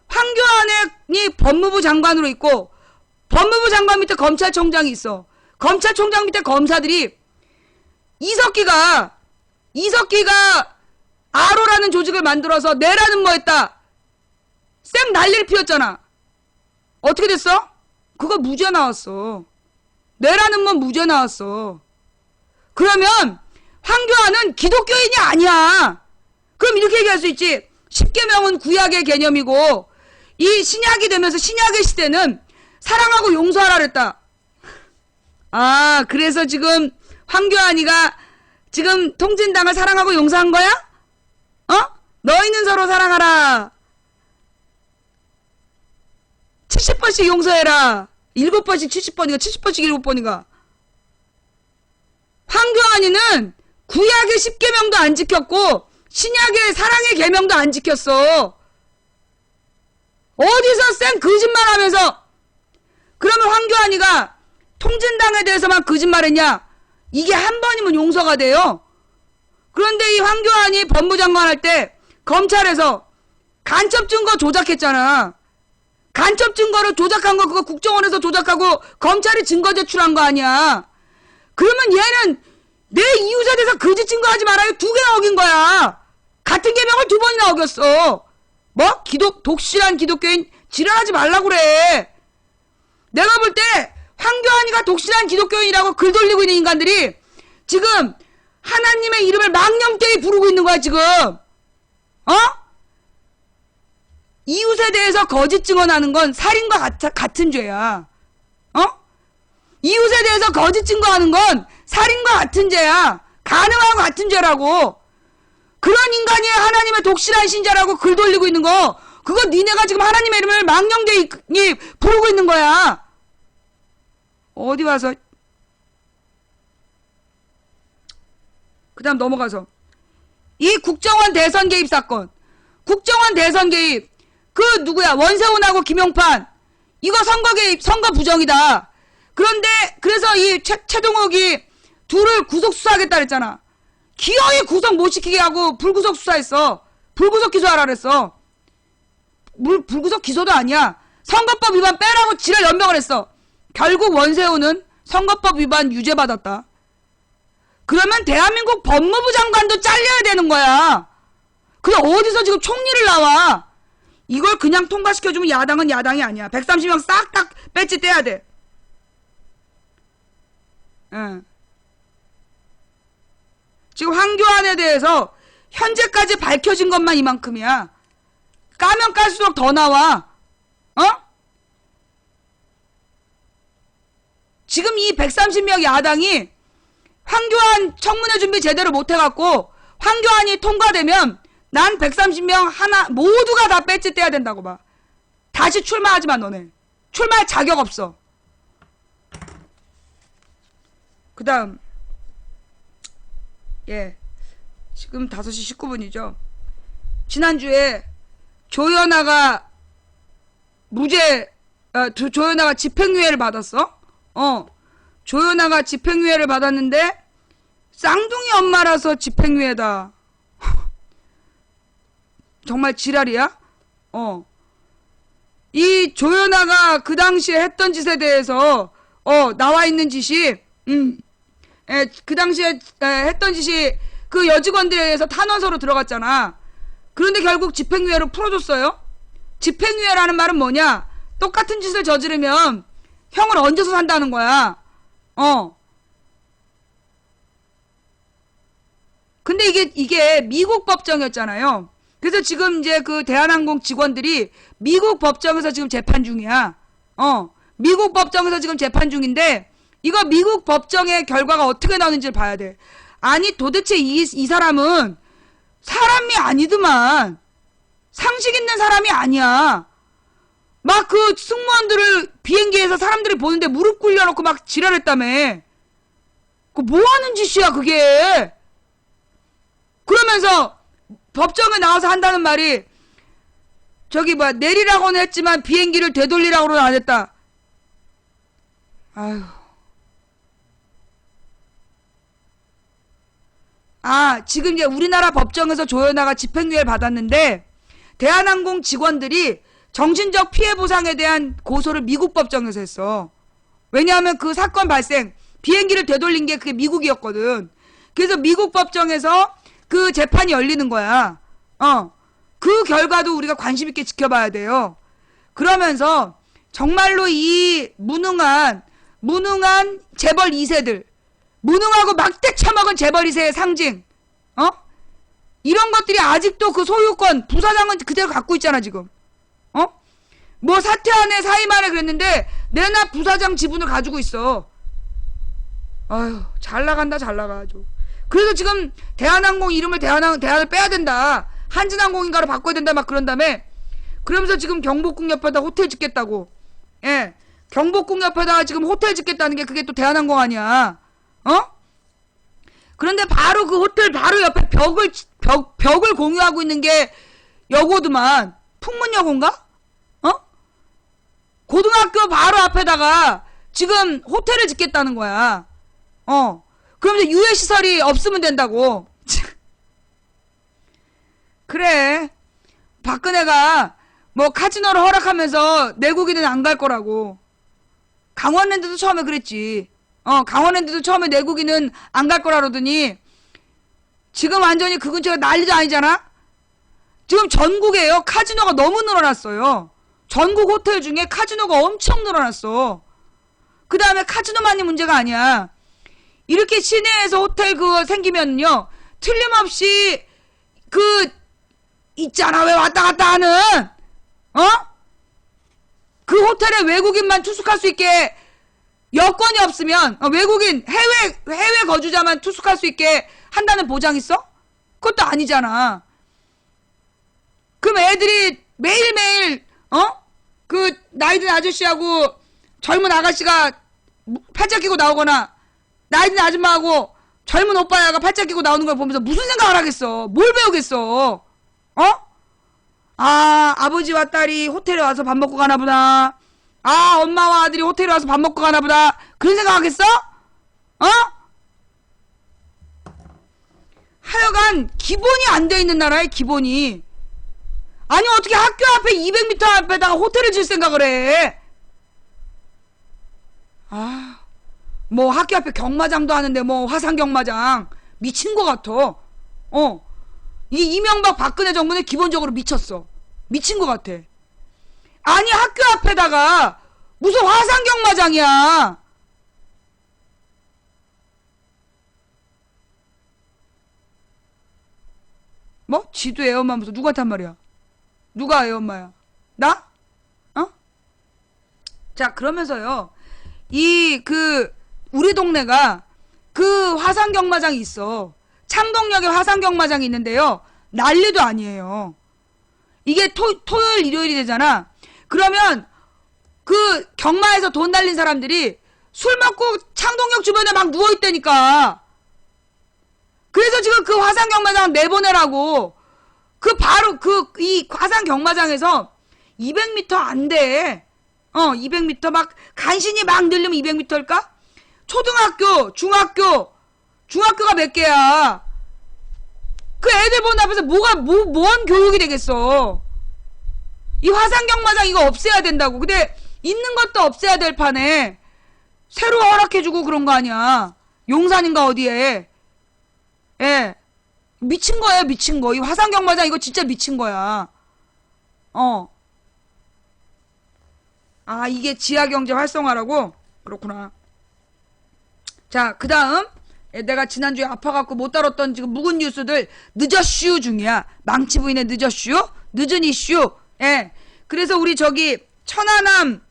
황교안이 법무부 장관으로 있고 법무부 장관 밑에 검찰총장이 있어. 검찰총장 밑에 검사들이 이석기가 아로라는 조직을 만들어서 내라는 뭐 했다. 쌩 난리를 피웠잖아. 어떻게 됐어? 그거 무죄 나왔어. 내라는 뭐 무죄 나왔어. 그러면 황교안은 기독교인이 아니야. 그럼 이렇게 얘기할 수 있지. 십계명은 구약의 개념이고 이 신약이 되면서 신약의 시대는 사랑하고 용서하라 그랬다. 아, 그래서 지금 황교안이가 지금 통진당을 사랑하고 용서한 거야? 너희는 서로 사랑하라. 70번씩 용서해라. 7번씩 70번인가 70번씩 7번인가. 황교안이는 구약의 10계명도 안 지켰고 신약의 사랑의 계명도 안 지켰어. 어디서 쌩 거짓말하면서. 그러면 황교안이가 통진당에 대해서만 거짓말했냐? 이게 한 번이면 용서가 돼요. 그런데 이 황교안이 법무장관 할 때 검찰에서 간첩 증거 조작했잖아. 간첩 증거를 조작한 거 그거 국정원에서 조작하고 검찰이 증거 제출한 거 아니야. 그러면 얘는 내 이웃에 대해서 거짓 증거하지 말아요. 2개나 어긴 거야. 같은 계명을 2번이나 어겼어. 뭐? 독실한 기독교인 지랄하지 말라고 그래. 내가 볼 때 황교안이가 독실한 기독교인이라고 글 돌리고 있는 인간들이 지금 하나님의 이름을 망령되이 부르고 있는 거야 지금. 이웃에 대해서 거짓 증언하는 건 살인과 같은 죄야. 이웃에 대해서 거짓 증거하는 건 살인과 같은 죄야. 가늠하고 같은 죄라고. 그런 인간이 하나님의 독실한 신자라고 글 돌리고 있는 거, 그거 니네가 지금 하나님의 이름을 망령되이 부르고 있는 거야. 어디 와서. 그 다음 넘어가서 이 국정원 대선 개입 사건, 국정원 대선 개입, 그 누구야, 원세훈하고 김용판, 이거 선거 개입, 선거 부정이다. 그런데 그래서 이 최동욱이 둘을 구속 수사하겠다 그랬잖아. 기어이 구속 못 시키게 하고 불구속 수사했어. 불구속 기소하라 그랬어. 불구속 기소도 아니야. 선거법 위반 빼라고 지랄 연명을 했어. 결국 원세훈은 선거법 위반 유죄 받았다. 그러면 대한민국 법무부 장관도 잘려야 되는 거야. 근데 어디서 지금 총리를 나와. 이걸 그냥 통과시켜주면 야당은 야당이 아니야. 130명 싹 다 배지 떼야 돼. 응. 지금 황교안에 대해서 현재까지 밝혀진 것만 이만큼이야. 까면 깔수록 더 나와. 지금 이 130명 야당이 황교안 청문회 준비 제대로 못해갖고 황교안이 통과되면 난 130명 하나 모두가 다 배지 떼야 된다고 봐. 다시 출마하지 마 너네. 출마할 자격 없어. 그 다음 지금 5시 19분이죠. 지난주에 조현아가 조현아가 집행유예를 받았어. 조현아가 집행유예를 받았는데 쌍둥이 엄마라서 집행유예다. 정말 지랄이야? 이 조현아가 그 당시에 했던 짓에 대해서 나와 있는 짓이 그 당시에 했던 짓이 그 여직원들에 의해서 탄원서로 들어갔잖아. 그런데 결국 집행유예로 풀어줬어요. 집행유예라는 말은 뭐냐? 똑같은 짓을 저지르면 형을 얹어서 산다는 거야. 근데 이게 미국 법정이었잖아요. 그래서 지금 이제 그 대한항공 직원들이 미국 법정에서 지금 재판 중이야. 미국 법정에서 지금 재판 중인데 이거 미국 법정의 결과가 어떻게 나오는지를 봐야 돼. 아니 도대체 이 사람은 사람이 아니더만. 상식 있는 사람이 아니야. 막 그 승무원들을 비행기에서 사람들이 보는데 무릎 꿇려놓고 막 지랄했다며. 그 뭐하는 짓이야 그게. 그러면서 법정에 나와서 한다는 말이 내리라고는 했지만 비행기를 되돌리라고는 안 했다. 아휴. 지금 이제 우리나라 법정에서 조현아가 집행유예를 받았는데 대한항공 직원들이 정신적 피해 보상에 대한 고소를 미국 법정에서 했어. 왜냐하면 그 사건 발생 비행기를 되돌린 게 그게 미국이었거든. 그래서 미국 법정에서 그 재판이 열리는 거야. 그 결과도 우리가 관심 있게 지켜봐야 돼요. 그러면서 정말로 이 무능한 재벌 2세들, 무능하고 막대 처먹은 재벌 2세의 상징, 이런 것들이 아직도 그 소유권, 부사장은 그대로 갖고 있잖아, 지금. 뭐 사퇴하네, 사임하네 그랬는데, 내나 부사장 지분을 가지고 있어. 아유, 잘 나간다, 잘 나가, 아주. 그래서 지금 대한항공 이름을 대한을 빼야 된다. 한진항공인가로 바꿔야 된다, 막 그런 다음에, 그러면서 지금 경복궁 옆에다 호텔 짓겠다고. 예. 경복궁 옆에다가 지금 호텔 짓겠다는 게 그게 또 대한항공 아니야. 그런데 바로 그 호텔 바로 옆에 벽을 공유하고 있는 게 여고드만. 풍문여고인가? 고등학교 바로 앞에다가 지금 호텔을 짓겠다는 거야. 그러면서 유해시설이 없으면 된다고. 그래. 박근혜가 뭐 카지노를 허락하면서 내국인은 안 갈 거라고. 강원랜드도 처음에 그랬지. 강원랜드도 처음에 내국인은 안 갈 거라 그러더니 지금 완전히 그 근처가 난리도 아니잖아. 지금 전국에요 카지노가 너무 늘어났어요. 전국 호텔 중에 카지노가 엄청 늘어났어. 그 다음에 카지노만이 문제가 아니야. 이렇게 시내에서 호텔 그거 생기면요 틀림없이 그 있잖아 왜 왔다 갔다 하는 그 호텔에 외국인만 투숙할 수 있게 여건이 없으면 외국인 해외 거주자만 투숙할 수 있게 한다는 보장 있어? 그것도 아니잖아. 그럼 애들이 매일매일 그 나이 든 아저씨하고 젊은 아가씨가 팔짱 끼고 나오거나 나이 든 아줌마하고 젊은 오빠야가 팔짱 끼고 나오는 걸 보면서 무슨 생각을 하겠어? 뭘 배우겠어? 아버지와 딸이 호텔에 와서 밥 먹고 가나 보다. 엄마와 아들이 호텔에 와서 밥 먹고 가나 보다. 그런 생각 하겠어? 하여간 기본이 안 돼 있는 나라에 기본이. 아니 어떻게 학교 앞에 200m 앞에다가 호텔을 질 생각을 해. 뭐 학교 앞에 경마장도 하는데 뭐 화상 경마장 미친 것 같아. 이 이명박 박근혜 정부는 기본적으로 미쳤어. 미친 것 같아. 아니 학교 앞에다가 무슨 화상 경마장이야. 뭐? 지도 애엄마 무슨 누구한테 한 말이야? 누가 애엄마야? 나? 자 그러면서요 우리 동네가 그 화상 경마장이 있어. 창동역에 화상 경마장이 있는데요 난리도 아니에요. 이게 토요일 일요일이 되잖아. 그러면 그 경마에서 돈 날린 사람들이 술 먹고 창동역 주변에 막 누워있다니까. 그래서 지금 그 화상 경마장 내보내라고. 그 바로 이 화상 경마장에서 200m 안 돼. 200m 막 간신히 막 늘리면 200m일까? 초등학교, 중학교가 몇 개야. 그 애들 보는 앞에서 뭔 교육이 되겠어. 이 화상 경마장 이거 없애야 된다고. 근데 있는 것도 없애야 될 판에 새로 허락해주고 그런 거 아니야. 용산인가 어디에. 예. 미친 거예요, 미친 거. 이 화상 경마장 이거 진짜 미친 거야. 이게 지하경제 활성화라고? 그렇구나. 자, 그 다음. 내가 지난주에 아파갖고 못 다뤘던 지금 묵은 뉴스들 늦었슈 중이야. 망치 부인의 늦었슈? 늦은 이슈. 예. 그래서 우리 저기 천안함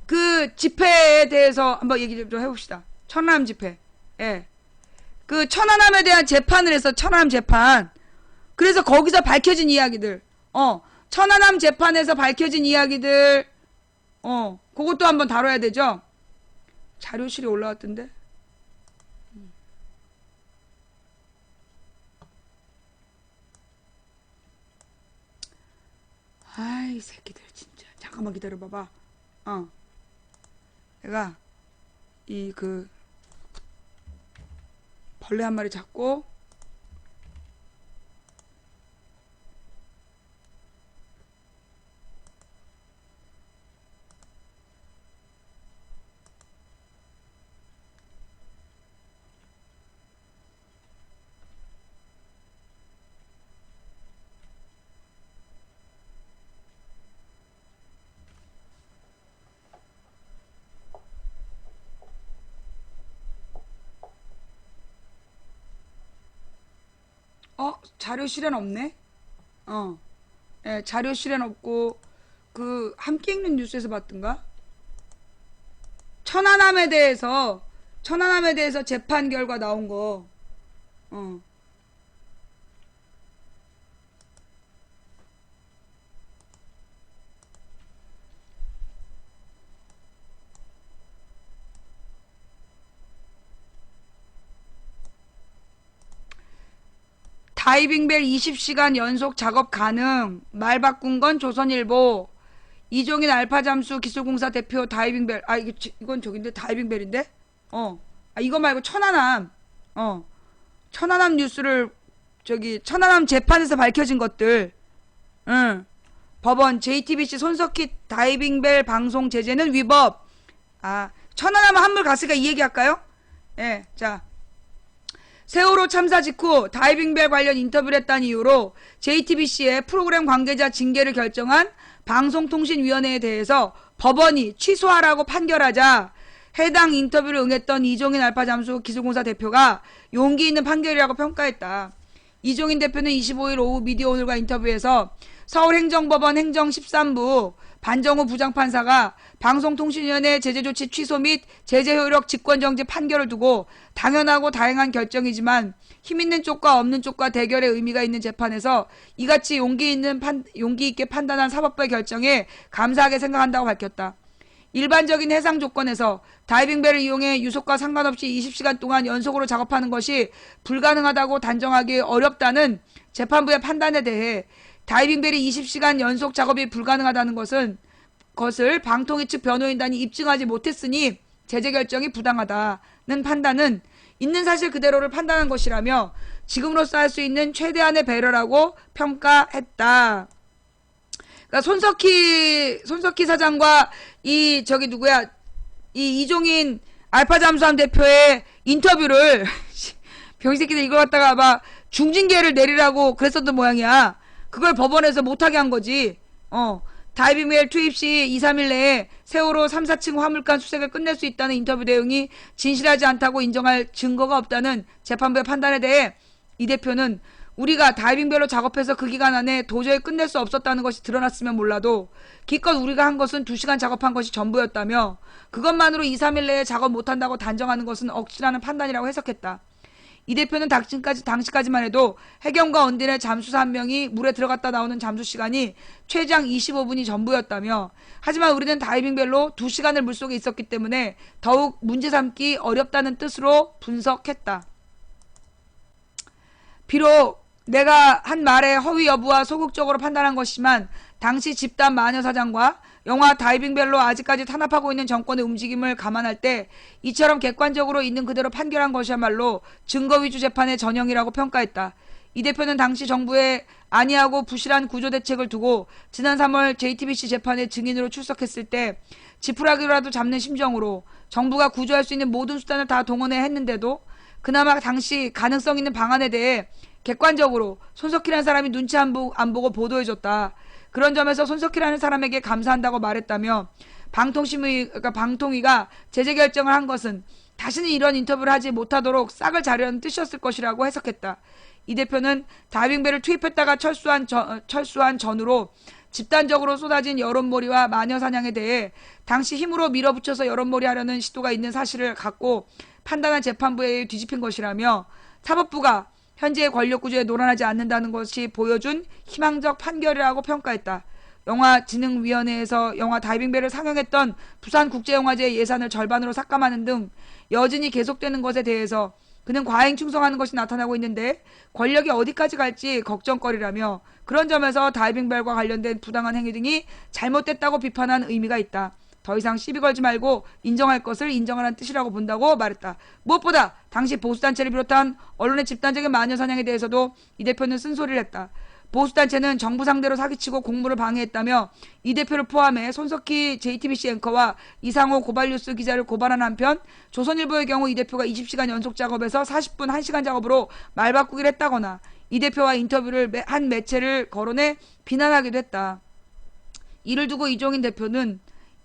그 집회에 대해서 한번 얘기 좀 해봅시다. 천안함 집회. 예. 그 천안함에 대한 재판을 해서 천안함 재판. 그래서 거기서 밝혀진 이야기들. 천안함 재판에서 밝혀진 이야기들. 그것도 한번 다뤄야 되죠. 자료실이 올라왔던데. 아이 새끼들 진짜. 잠깐만 기다려봐봐. 내가 이 벌레 한 마리 잡고 자료 실현 없네? 예, 자료 실현 없고, 함께 읽는 뉴스에서 봤던가? 천안함에 대해서 재판 결과 나온 거, 다이빙벨 20시간 연속 작업 가능. 말 바꾼 건 조선일보. 이종인 알파잠수 기술공사 대표 다이빙벨. 이건 저긴데 다이빙벨인데? 이거 말고 천안함. 천안함 뉴스를 천안함 재판에서 밝혀진 것들. 법원 JTBC 손석희 다이빙벨 방송 제재는 위법. 천안함 한물 갔으니까 이 얘기 할까요? 예, 자. 세월호 참사 직후 다이빙벨 관련 인터뷰를 했다는 이유로 JTBC의 프로그램 관계자 징계를 결정한 방송통신위원회에 대해서 법원이 취소하라고 판결하자 해당 인터뷰를 응했던 이종인 알파잠수 기술공사 대표가 용기 있는 판결이라고 평가했다. 이종인 대표는 25일 오후 미디어오늘과 인터뷰에서 서울행정법원 행정 13부 반정우 부장판사가 방송통신위원회 제재조치 취소 및 제재효력 직권정지 판결을 두고 당연하고 다행한 결정이지만 힘있는 쪽과 없는 쪽과 대결의 의미가 있는 재판에서 이같이 용기 있게 판단한 사법부의 결정에 감사하게 생각한다고 밝혔다. 일반적인 해상 조건에서 다이빙벨을 이용해 유속과 상관없이 20시간 동안 연속으로 작업하는 것이 불가능하다고 단정하기 어렵다는 재판부의 판단에 대해 다이빙벨이 20시간 연속 작업이 불가능하다는 것을 방통위 측 변호인단이 입증하지 못했으니 제재 결정이 부당하다는 판단은 있는 사실 그대로를 판단한 것이라며 지금으로서 할 수 있는 최대한의 배려라고 평가했다. 그러니까 손석희 사장과 이 이종인 알파잠수함 대표의 인터뷰를 병신새끼들 이걸 갖다가 막 중징계를 내리라고 그랬었던 모양이야. 그걸 법원에서 못하게 한 거지. 다이빙벨 투입 시 2, 3일 내에 세월호 3, 4층 화물관 수색을 끝낼 수 있다는 인터뷰 내용이 진실하지 않다고 인정할 증거가 없다는 재판부의 판단에 대해 이 대표는 우리가 다이빙벨로 작업해서 그 기간 안에 도저히 끝낼 수 없었다는 것이 드러났으면 몰라도 기껏 우리가 한 것은 2시간 작업한 것이 전부였다며 그것만으로 2, 3일 내에 작업 못한다고 단정하는 것은 억지라는 판단이라고 해석했다. 이 대표는 당시까지만 해도 해경과 언딘의 잠수사 한 명이 물에 들어갔다 나오는 잠수 시간이 최장 25분이 전부였다며 하지만 우리는 다이빙벨로 2시간을 물속에 있었기 때문에 더욱 문제 삼기 어렵다는 뜻으로 분석했다. 비록 내가 한 말의 허위 여부와 소극적으로 판단한 것이지만 당시 집단 마녀 사장과 영화 다이빙벨로 아직까지 탄압하고 있는 정권의 움직임을 감안할 때 이처럼 객관적으로 있는 그대로 판결한 것이야말로 증거 위주 재판의 전형이라고 평가했다. 이 대표는 당시 정부의 안이하고 부실한 구조대책을 두고 지난 3월 JTBC 재판에 증인으로 출석했을 때 지푸라기라도 잡는 심정으로 정부가 구조할 수 있는 모든 수단을 다 동원해 했는데도 그나마 당시 가능성 있는 방안에 대해 객관적으로 손석희라는 사람이 눈치 안 보고 보도해줬다. 그런 점에서 손석희라는 사람에게 감사한다고 말했다며 방통위가 제재 결정을 한 것은 다시는 이런 인터뷰를 하지 못하도록 싹을 자르려는 뜻이었을 것이라고 해석했다. 이 대표는 다이빙벨을 투입했다가 철수한 전후로 집단적으로 쏟아진 여론몰이와 마녀 사냥에 대해 당시 힘으로 밀어붙여서 여론몰이 하려는 시도가 있는 사실을 갖고 판단한 재판부에 뒤집힌 것이라며 사법부가 현재의 권력구조에 노란하지 않는다는 것이 보여준 희망적 판결이라고 평가했다. 영화진흥위원회에서 영화 다이빙벨을 상영했던 부산국제영화제 예산을 절반으로 삭감하는 등 여진이 계속되는 것에 대해서 그는 과잉 충성하는 것이 나타나고 있는데 권력이 어디까지 갈지 걱정거리라며 그런 점에서 다이빙벨과 관련된 부당한 행위 등이 잘못됐다고 비판한 의미가 있다. 더 이상 시비 걸지 말고 인정할 것을 인정하라는 뜻이라고 본다고 말했다. 무엇보다 당시 보수단체를 비롯한 언론의 집단적인 마녀사냥에 대해서도 이 대표는 쓴소리를 했다. 보수단체는 정부 상대로 사기치고 공무를 방해했다며 이 대표를 포함해 손석희 JTBC 앵커와 이상호 고발뉴스 기자를 고발한 한편 조선일보의 경우 이 대표가 20시간 연속 작업에서 40분 1시간 작업으로 말 바꾸기를 했다거나 이 대표와 인터뷰를 한 매체를 거론해 비난하기도 했다. 이를 두고 이종인 대표는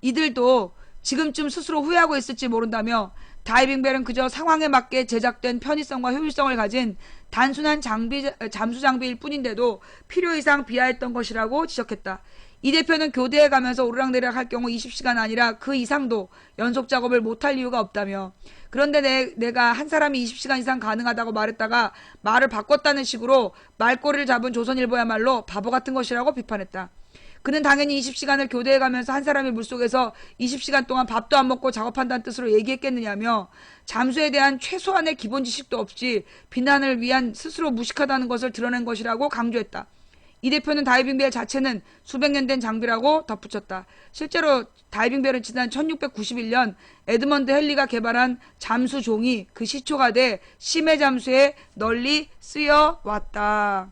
이들도 지금쯤 스스로 후회하고 있을지 모른다며 다이빙벨은 그저 상황에 맞게 제작된 편의성과 효율성을 가진 단순한 잠수 장비일 뿐인데도 필요 이상 비하했던 것이라고 지적했다. 이 대표는 교대에 가면서 오르락내리락 할 경우 20시간 아니라 그 이상도 연속 작업을 못할 이유가 없다며, 그런데 내가 한 사람이 20시간 이상 가능하다고 말했다가 말을 바꿨다는 식으로 말꼬리를 잡은 조선일보야말로 바보 같은 것이라고 비판했다. 그는 당연히 20시간을 교대에 가면서 한 사람이 물속에서 20시간 동안 밥도 안 먹고 작업한다는 뜻으로 얘기했겠느냐며, 잠수에 대한 최소한의 기본 지식도 없이 비난을 위한 스스로 무식하다는 것을 드러낸 것이라고 강조했다. 이 대표는 다이빙벨 자체는 수백 년 된 장비라고 덧붙였다. 실제로 다이빙벨은 지난 1691년 에드먼드 헨리가 개발한 잠수종이 그 시초가 돼 심해 잠수에 널리 쓰여왔다.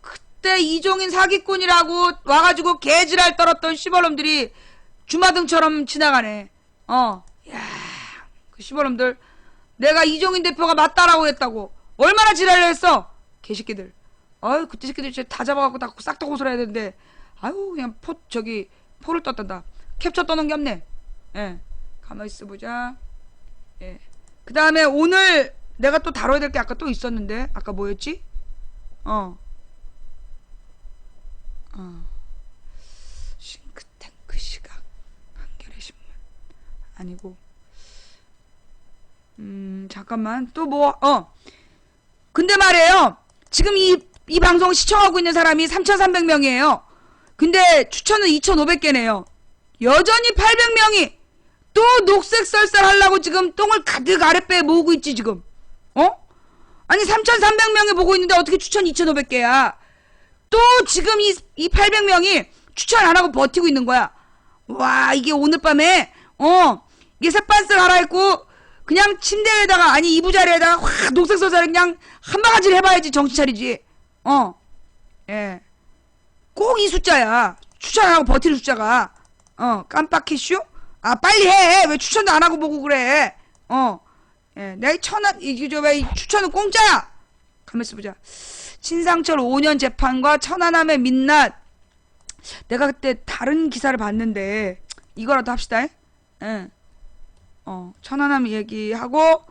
그때 이종인 사기꾼이라고 와가지고 개지랄 떨었던 시벌놈들이 주마등처럼 지나가네. 야, 그 시벌놈들 내가 이종인 대표가 맞다라고 했다고 얼마나 지랄을 했어, 개새끼들. 아유, 그때 새끼들 진짜 다 잡아갖고 싹 다 고소해야 되는데, 아유, 그냥 포를 떴단다. 캡처 떠놓은 게 없네. 예, 가만히 있어보자. 예, 그 다음에 오늘 내가 또 다뤄야 될 게 아까 또 있었는데, 아까 뭐였지? 싱크탱크 시각 한겨레 신문 아니고, 잠깐만 또 근데 말이에요, 지금 이 방송 시청하고 있는 사람이 3,300명이에요. 근데 추천은 2,500개네요. 여전히 800명이 또 녹색 썰썰 하려고 지금 똥을 가득 아랫배에 모으고 있지 지금. 아니 3,300명이 보고 있는데 어떻게 추천 2,500개야. 또 지금 이 800명이 추천 안 하고 버티고 있는 거야. 와, 이게 오늘 밤에 이게 새반스 갈아입고 그냥 침대에다가, 아니 이부자리에다가 확 녹색 썰썰 그냥 한 바가지를 해봐야지 정신 차리지. 예, 꼭 이 숫자야. 추천 안 하고 버티는 숫자가. 깜빡했슈? 아, 빨리 해. 왜 추천도 안 하고 보고 그래. 예, 내가 이 추천은 공짜야. 가만있어 보자. 신상철 5년 재판과 천안함의 민낯. 내가 그때 다른 기사를 봤는데 이거라도 합시다. 예. 천안함 얘기하고,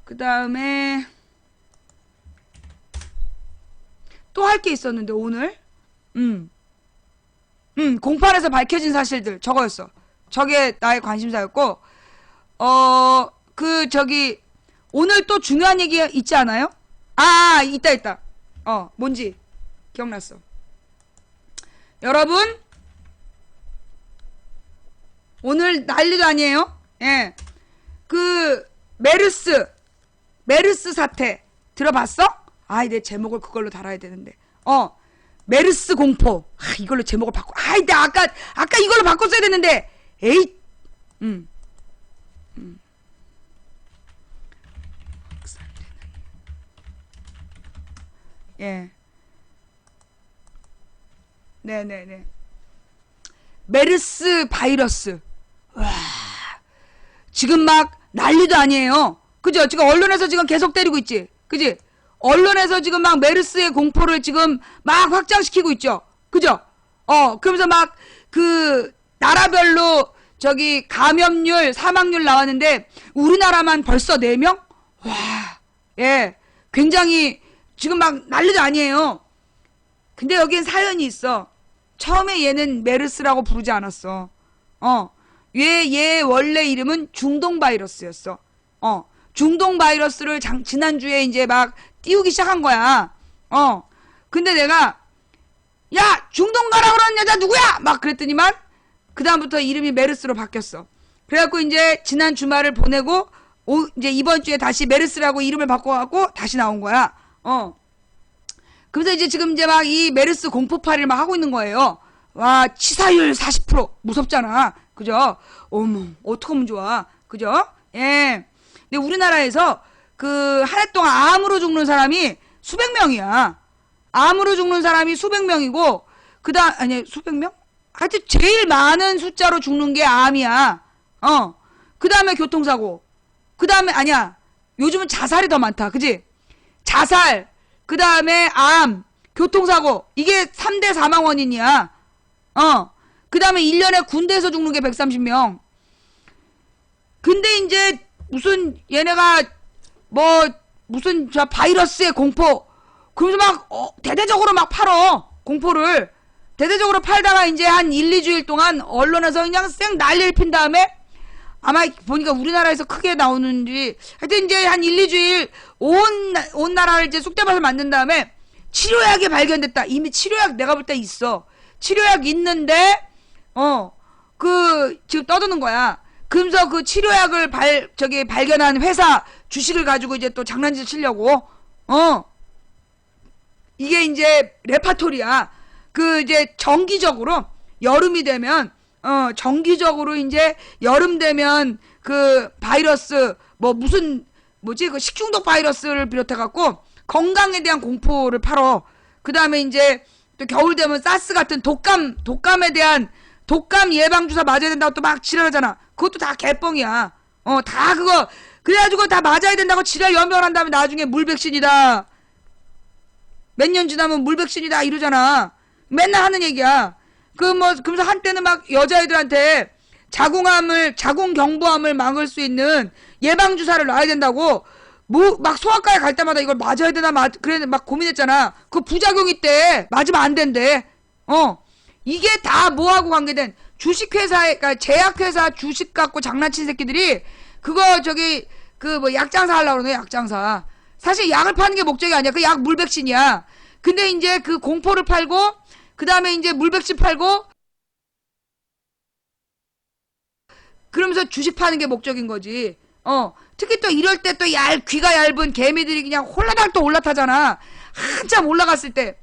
그 다음에 또 할 게 있었는데 오늘 공판에서 밝혀진 사실들 저거였어. 저게 나의 관심사였고, 오늘 또 중요한 얘기 있지 않아요? 있다. 뭔지 기억났어. 여러분, 오늘 난리도 아니에요? 예. 그 메르스 사태 들어봤어? 내 제목을 그걸로 달아야 되는데. 메르스 공포. 이걸로 제목을 바꿔. 내가 아까 이걸로 바꿨어야 됐는데. 에잇. 예. 네네네. 메르스 바이러스. 와, 지금 막 난리도 아니에요. 그죠? 지금 언론에서 지금 계속 때리고 있지. 그지? 언론에서 지금 막 메르스의 공포를 지금 막 확장시키고 있죠. 그죠? 그러면서 막 나라별로 감염률, 사망률 나왔는데 우리나라만 벌써 4명? 와, 예. 굉장히 지금 막 난리도 아니에요. 근데 여기엔 사연이 있어. 처음에 얘는 메르스라고 부르지 않았어. 얘 원래 이름은 중동 바이러스였어. 중동 바이러스를 지난주에 이제 막 띄우기 시작한 거야. 근데 내가, 야, 중동 가라 그러는 여자 누구야? 막 그랬더니만, 그다음부터 이름이 메르스로 바뀌었어. 그래갖고 이제 지난 주말을 보내고, 이제 이번 주에 다시 메르스라고 이름을 바꿔갖고 다시 나온 거야. 그래서 이제 지금 이제 막 이 메르스 공포파리를 막 하고 있는 거예요. 와, 치사율 40%. 무섭잖아. 그죠? 어머, 어떡하면 좋아. 그죠? 예. 근데 우리나라에서 한 해 동안 암으로 죽는 사람이 수백 명이야. 암으로 죽는 사람이 수백 명이고, 수백 명? 하여튼 제일 많은 숫자로 죽는 게 암이야. 그 다음에 교통사고. 그 다음에, 요즘은 자살이 더 많다. 그지? 자살. 그 다음에 암. 교통사고. 이게 3대 사망 원인이야. 그 다음에 1년에 군대에서 죽는 게 130명. 근데 이제 무슨 얘네가 뭐 무슨 저 바이러스의 공포. 그러면서 막 대대적으로 막 팔어. 공포를. 대대적으로 팔다가 이제 한 1, 2주일 동안 언론에서 그냥 쌩 난리를 핀 다음에 아마 보니까 우리나라에서 크게 나오는지 하여튼 이제 한 1, 2주일 온 나라를 이제 쑥대밭을 만든 다음에 치료약이 발견됐다. 이미 치료약 내가 볼 때 있어. 치료약 있는데 지금 떠드는 거야. 그러면서 그 치료약을 발견한 회사 주식을 가지고 이제 또 장난질 치려고 이게 이제 레파토리야. 그 이제 정기적으로 여름이 되면 정기적으로 이제 여름 되면 그 바이러스 뭐지 그 식중독 바이러스를 비롯해 갖고 건강에 대한 공포를 팔어. 그 다음에 이제 또 겨울 되면 사스 같은 독감에 대한 독감 예방 주사 맞아야 된다고 또 막 지랄하잖아. 그것도 다 개뻥이야. 다 그거 그래가지고 다 맞아야 된다고 지랄 연명을 한 다음에 나중에 물백신이다. 몇 년 지나면 물백신이다 이러잖아. 맨날 하는 얘기야. 그러면서 한때는 막 여자애들한테 자궁경부암을 막을 수 있는 예방주사를 놔야 된다고, 막 소아과에 갈 때마다 이걸 맞아야 되나, 그래, 막 고민했잖아. 그 부작용 있대. 맞으면 안 된대. 이게 다 뭐하고 관계된 주식회사에, 그러니까 제약회사 주식 갖고 장난친 새끼들이 약장사 하려고 그러네, 약장사. 사실 약을 파는 게 목적이 아니야. 그 약 물백신이야. 근데 이제 그 공포를 팔고, 그 다음에 이제 물백신 팔고, 그러면서 주식 파는 게 목적인 거지. 특히 또 이럴 때 또 귀가 얇은 개미들이 그냥 홀라당 또 올라타잖아. 한참 올라갔을 때.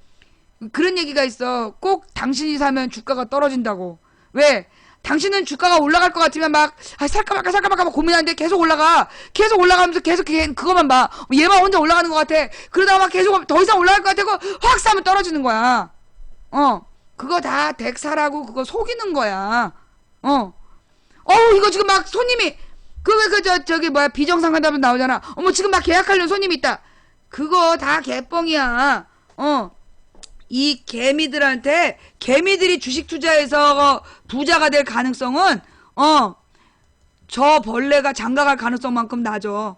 그런 얘기가 있어. 꼭 당신이 사면 주가가 떨어진다고. 왜? 당신은 주가가 올라갈 것 같으면 살까 말까 고민하는데 계속 올라가. 계속 올라가면서 계속 그거만 봐. 얘만 혼자 올라가는 것 같아. 그러다가 막 계속 더 이상 올라갈 것 같아. 확 사면 떨어지는 거야. 그거 다 덱사라고 그거 속이는 거야. 이거 지금 막 손님이, 비정상간담은 나오잖아. 어머, 지금 막 계약하려는 손님이 있다. 그거 다 개뻥이야. 이 개미들이 주식 투자해서 부자가 될 가능성은, 저 벌레가 장가갈 가능성만큼 낮아.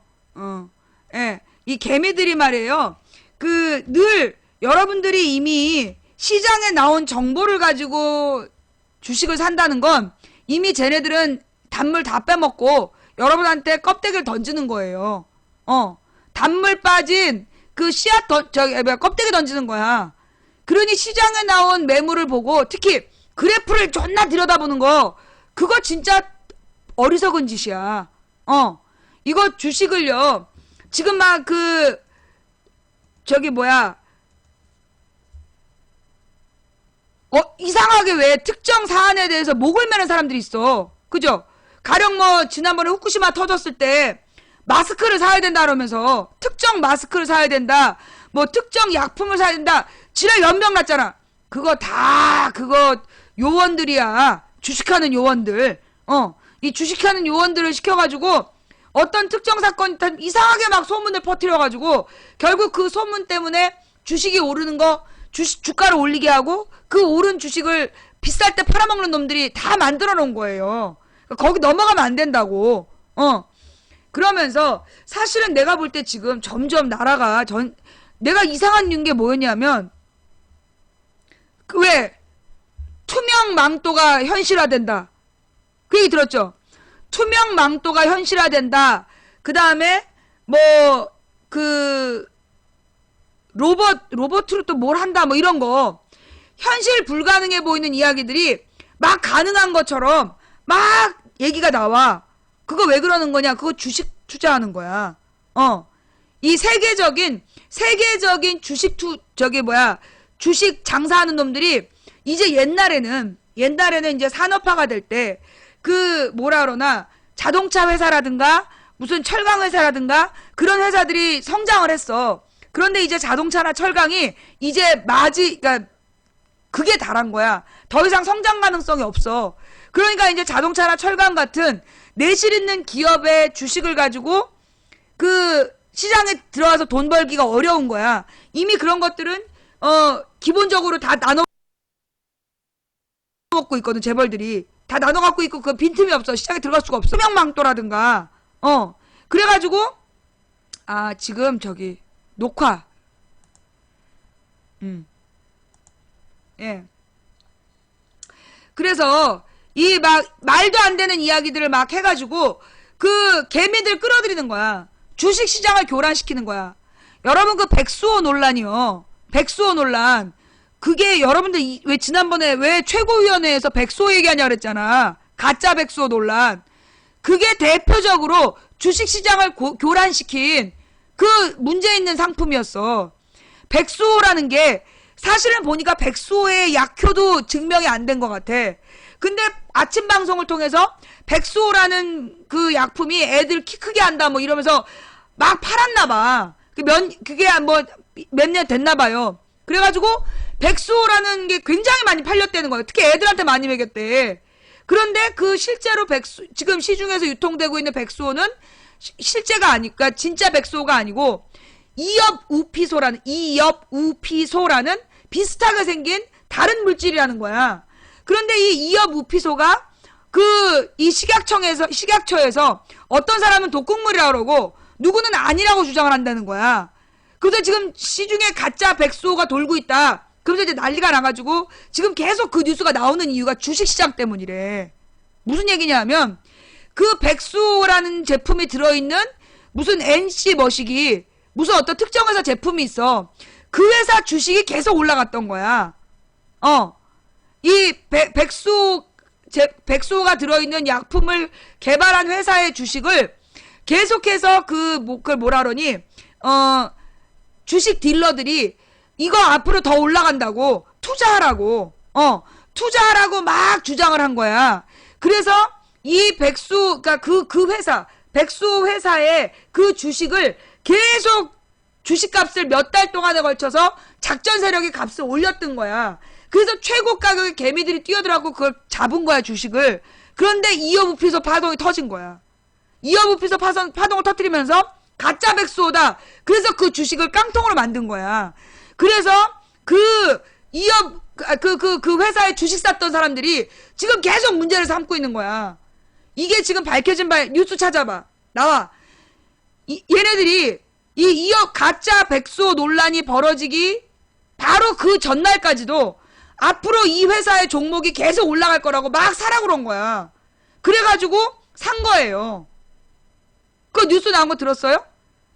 예. 이 개미들이 말이에요. 늘 여러분들이 이미 시장에 나온 정보를 가지고 주식을 산다는 건 이미 쟤네들은 단물 다 빼먹고 여러분한테 껍데기를 던지는 거예요. 단물 빠진 그 씨앗 껍데기 던지는 거야. 그러니 시장에 나온 매물을 보고 특히 그래프를 존나 들여다보는 거, 그거 진짜 어리석은 짓이야. 이거 주식을요, 지금 막 이상하게 왜 특정 사안에 대해서 목을 매는 사람들이 있어. 그죠? 가령 지난번에 후쿠시마 터졌을 때 마스크를 사야 된다 그러면서 특정 마스크를 사야 된다, 특정 약품을 사야 된다, 지랄 연명 났잖아. 그거 요원들이야. 주식하는 요원들. 이 주식하는 요원들을 시켜가지고 어떤 특정 사건 이상하게 막 소문을 퍼뜨려가지고 결국 그 소문 때문에 주식이 오르는 거, 주가를 올리게 하고 그 오른 주식을 비쌀 때 팔아먹는 놈들이 다 만들어 놓은 거예요. 거기 넘어가면 안 된다고. 그러면서 사실은 내가 볼 때 지금 점점 나라가 내가 이상한 게 뭐였냐면, 왜 투명 망토가 현실화된다. 그 얘기 들었죠? 투명 망토가 현실화된다. 그 다음에 로봇으로 또 뭘 한다, 이런 거. 현실 불가능해 보이는 이야기들이 막 가능한 것처럼 막 얘기가 나와. 그거 왜 그러는 거냐? 그거 주식 투자하는 거야. 이 세계적인 주식 장사하는 놈들이 이제 옛날에는 이제 산업화가 될 때 자동차 회사라든가 무슨 철강 회사라든가 그런 회사들이 성장을 했어. 그런데 이제 자동차나 철강이 이제 그러니까 그게 달한 거야. 더 이상 성장 가능성이 없어. 그러니까 이제 자동차나 철강 같은 내실 있는 기업의 주식을 가지고 그 시장에 들어와서 돈 벌기가 어려운 거야. 이미 그런 것들은 기본적으로 다 나눠 먹고 있거든, 재벌들이. 다 나눠 갖고 있고, 그 빈틈이 없어. 시장에 들어갈 수가 없어. 투명망토라든가, 그래가지고, 지금 녹화. 예. 그래서, 말도 안 되는 이야기들을 막 해가지고, 그, 개미들 끌어들이는 거야. 주식 시장을 교란시키는 거야. 여러분, 그 백수호 논란이요. 백수호 논란. 그게 여러분들 왜 지난번에 왜 최고위원회에서 백수호 얘기하냐 그랬잖아. 가짜 백수호 논란. 그게 대표적으로 주식시장을 교란시킨 그 문제 있는 상품이었어. 백수호라는 게 사실은 보니까 백수호의 약효도 증명이 안 된 것 같아. 근데 아침 방송을 통해서 백수호라는 그 약품이 애들 키 크게 한다 뭐 이러면서 막 팔았나 봐. 그게 뭐 몇 년 됐나 봐요. 그래가지고 백수호라는 게 굉장히 많이 팔렸다는 거예요. 특히 애들한테 많이 먹였대. 그런데 그 실제로 지금 시중에서 유통되고 있는 백수호는 실제가 아니까 진짜 백수호가 아니고 이엽우피소라는 비슷하게 생긴 다른 물질이라는 거야. 그런데 이 이엽우피소가 이 식약처에서 어떤 사람은 독극물이라고 그러고 누구는 아니라고 주장을 한다는 거야. 그래서 지금 시중에 가짜 백수호가 돌고 있다. 그래서 이제 난리가 나가지고 지금 계속 그 뉴스가 나오는 이유가 주식시장 때문이래. 무슨 얘기냐면 그 백수호라는 제품이 들어있는 무슨 NC 머시기 무슨 어떤 특정 회사 제품이 있어. 그 회사 주식이 계속 올라갔던 거야. 이 백수호가 들어있는 약품을 개발한 회사의 주식을 계속해서 그걸 뭐라 그러니 주식 딜러들이 이거 앞으로 더 올라간다고 투자하라고 막 주장을 한 거야. 그래서 이 그러니까 그 회사 백수호 회사의 그 주식을 계속 주식값을 몇 달 동안에 걸쳐서 작전 세력이 값을 올렸던 거야. 그래서 최고 가격에 개미들이 뛰어들어가고 그걸 잡은 거야, 주식을. 그런데 이어부피소 파동이 터진 거야. 이어부피소 파동을 터뜨리면서 가짜 백수호다. 그래서 그 주식을 깡통으로 만든 거야. 그래서 그 회사에 주식 샀던 사람들이 지금 계속 문제를 삼고 있는 거야. 이게 지금 밝혀진 바, 뉴스 찾아봐. 나와. 얘네들이 가짜 백수호 논란이 벌어지기 바로 그 전날까지도 앞으로 이 회사의 종목이 계속 올라갈 거라고 막 사라고 그런 거야. 그래가지고 산 거예요. 그 뉴스 나온 거 들었어요?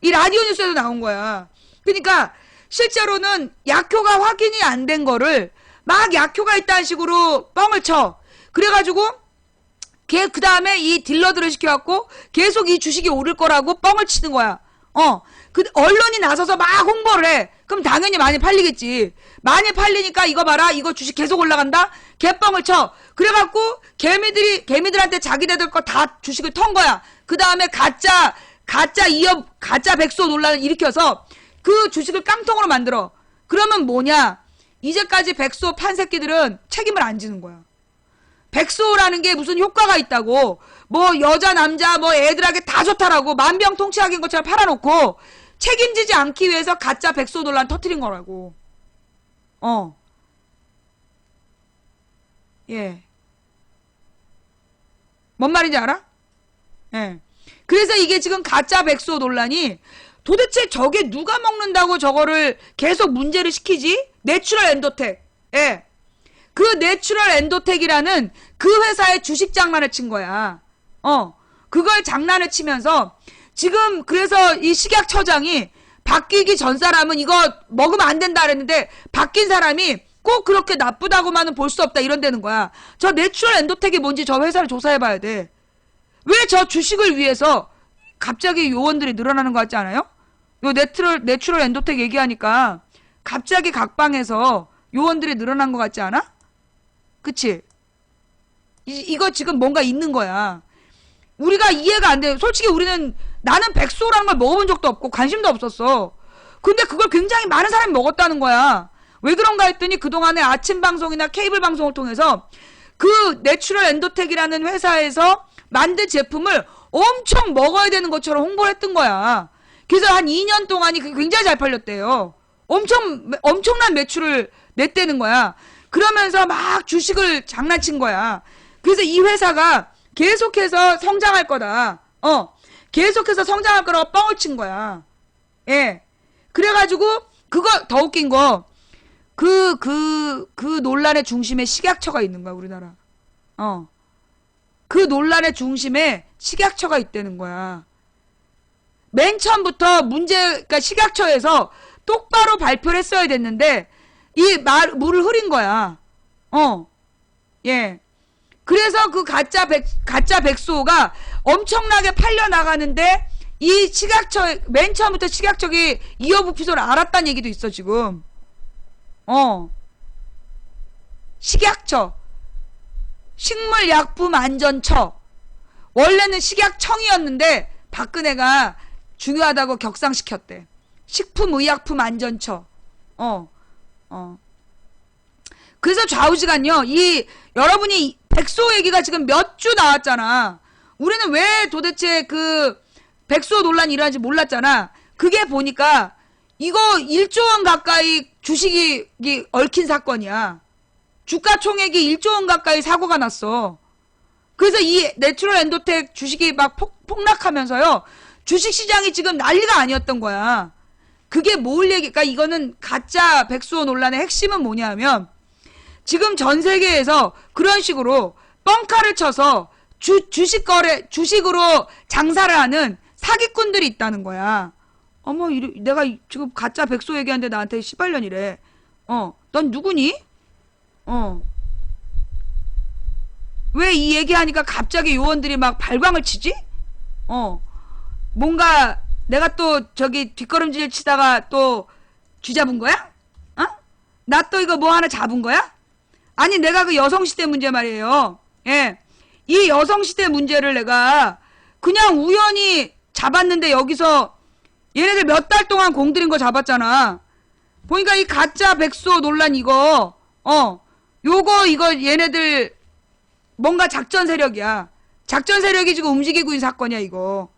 이 라디오 뉴스에도 나온 거야. 그러니까 실제로는 약효가 확인이 안 된 거를 막 약효가 있다는 식으로 뻥을 쳐. 그래가지고 그 다음에 이 딜러들을 시켜갖고 계속 이 주식이 오를 거라고 뻥을 치는 거야. 언론이 나서서 막 홍보를 해. 그럼 당연히 많이 팔리겠지. 많이 팔리니까 이거 봐라. 이거 주식 계속 올라간다? 개뻥을 쳐. 그래갖고 개미들한테 자기네들 거 다 주식을 턴 거야. 그 다음에 가짜 백수호 논란을 일으켜서 그 주식을 깡통으로 만들어. 그러면 뭐냐? 이제까지 백수호 판 새끼들은 책임을 안 지는 거야. 백수호라는 게 무슨 효과가 있다고, 뭐 여자 남자 뭐 애들에게 다 좋다라고 만병통치약인 것처럼 팔아놓고 책임지지 않기 위해서 가짜 백수호 논란 터뜨린 거라고. 예. 뭔 말인지 알아? 예. 그래서 이게 지금 가짜 백수호 논란이 도대체 저게 누가 먹는다고 저거를 계속 문제를 시키지? 내추럴 엔도텍. 예. 그 내추럴 엔도텍이라는 그 회사의 주식 장난을 친 거야. 그걸 장난을 치면서 지금 그래서 이 식약처장이 바뀌기 전 사람은 이거 먹으면 안 된다 그랬는데 바뀐 사람이 꼭 그렇게 나쁘다고만은 볼 수 없다 이런다는 거야. 저 내추럴 엔도텍이 뭔지 저 회사를 조사해봐야 돼. 왜 저 주식을 위해서 갑자기 요원들이 늘어나는 것 같지 않아요? 요 내추럴 엔도텍 얘기하니까 갑자기 각방에서 요원들이 늘어난 것 같지 않아? 그치? 이거 지금 뭔가 있는 거야. 우리가 이해가 안 돼. 솔직히 나는 백수호라는 걸 먹어본 적도 없고 관심도 없었어. 근데 그걸 굉장히 많은 사람이 먹었다는 거야. 왜 그런가 했더니 그동안에 아침 방송이나 케이블 방송을 통해서 그 내추럴 엔도텍이라는 회사에서 만든 제품을 엄청 먹어야 되는 것처럼 홍보를 했던 거야. 그래서 한 2년 동안이 굉장히 잘 팔렸대요. 엄청난 매출을 냈다는 거야. 그러면서 막 주식을 장난친 거야. 그래서 이 회사가 계속해서 성장할 거다. 계속해서 성장할 거라고 뻥을 친 거야. 예. 그래가지고, 그거, 더 웃긴 거, 그 논란의 중심에 식약처가 있는 거야, 우리나라. 그 논란의 중심에 식약처가 있다는 거야. 맨 처음부터 그러니까 식약처에서 똑바로 발표를 했어야 됐는데, 물을 흐린 거야. 예. 그래서 그 가짜 백수호가 엄청나게 팔려나가는데, 이 맨 처음부터 식약처기 이어부피소를 알았다는 얘기도 있어, 지금. 식약처. 식물약품안전처. 원래는 식약청이었는데, 박근혜가 중요하다고 격상시켰대. 식품의약품안전처. 그래서 좌우지간요, 여러분이 백수호 얘기가 지금 몇 주 나왔잖아. 우리는 왜 도대체 그 백수호 논란이 일어나는지 몰랐잖아. 그게 보니까 이거 1조 원 가까이 주식이 얽힌 사건이야. 주가 총액이 1조 원 가까이 사고가 났어. 그래서 이 내추럴 엔도텍 주식이 막 폭락하면서요. 주식시장이 지금 난리가 아니었던 거야. 그게 그러니까 이거는 가짜 백수호 논란의 핵심은 뭐냐면, 지금 전 세계에서 그런 식으로 뻥카를 쳐서 주식으로 장사를 하는 사기꾼들이 있다는 거야. 어머, 내가 지금 가짜 백수 얘기하는데 나한테 시발년이래. 넌 누구니? 왜 이 얘기하니까 갑자기 요원들이 막 발광을 치지? 뭔가 내가 또 저기 뒷걸음질 치다가 또 쥐잡은 거야? 나 또 이거 뭐 하나 잡은 거야? 아니, 내가 그 여성시대 문제 말이에요. 예. 이 여성시대 문제를 내가 그냥 우연히 잡았는데, 여기서 얘네들 몇 달 동안 공들인 거 잡았잖아. 보니까 이 가짜 백수호 논란 이거 얘네들 뭔가 작전 세력이야. 작전 세력이 지금 움직이고 있는 사건이야, 이거.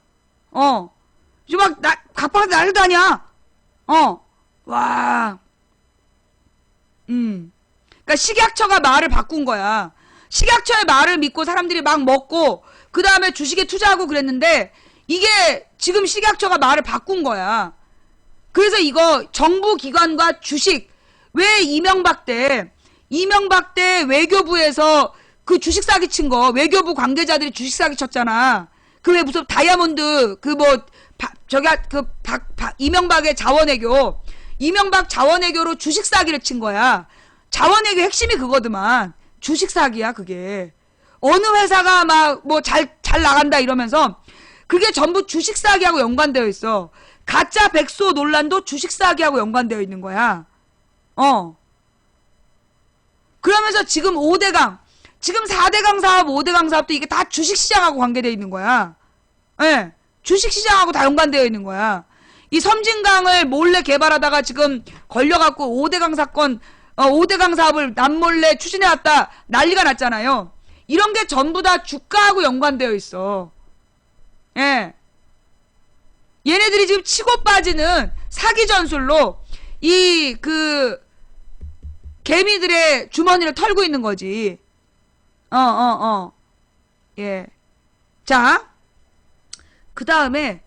지금 막 각박한테 난리도 아니야. 와. 그러니까 식약처가 말을 바꾼 거야. 식약처의 말을 믿고 사람들이 막 먹고, 그 다음에 주식에 투자하고 그랬는데, 이게 지금 식약처가 말을 바꾼 거야. 그래서 이거 정부 기관과 주식, 왜 이명박 때 외교부에서 그 주식 사기 친 거, 외교부 관계자들이 주식 사기 쳤잖아. 그 왜 무슨 다이아몬드, 이명박의 자원외교, 이명박 자원외교로 주식 사기를 친 거야. 자원외교 핵심이 그거더만. 주식 사기야, 그게. 어느 회사가 막 잘 나간다 이러면서 그게 전부 주식 사기하고 연관되어 있어. 가짜 백수호 논란도 주식 사기하고 연관되어 있는 거야. 그러면서 지금 5대강, 지금 4대강 사업, 5대강 사업도 이게 다 주식시장하고 관계되어 있는 거야. 예. 주식시장하고 다 연관되어 있는 거야. 이 섬진강을 몰래 개발하다가 지금 걸려갖고 5대강 사건, 5대강 사업을 남몰래 추진해왔다 난리가 났잖아요. 이런 게 전부 다 주가하고 연관되어 있어. 예. 얘네들이 지금 치고 빠지는 사기 전술로 개미들의 주머니를 털고 있는 거지. 예. 자, 그 다음에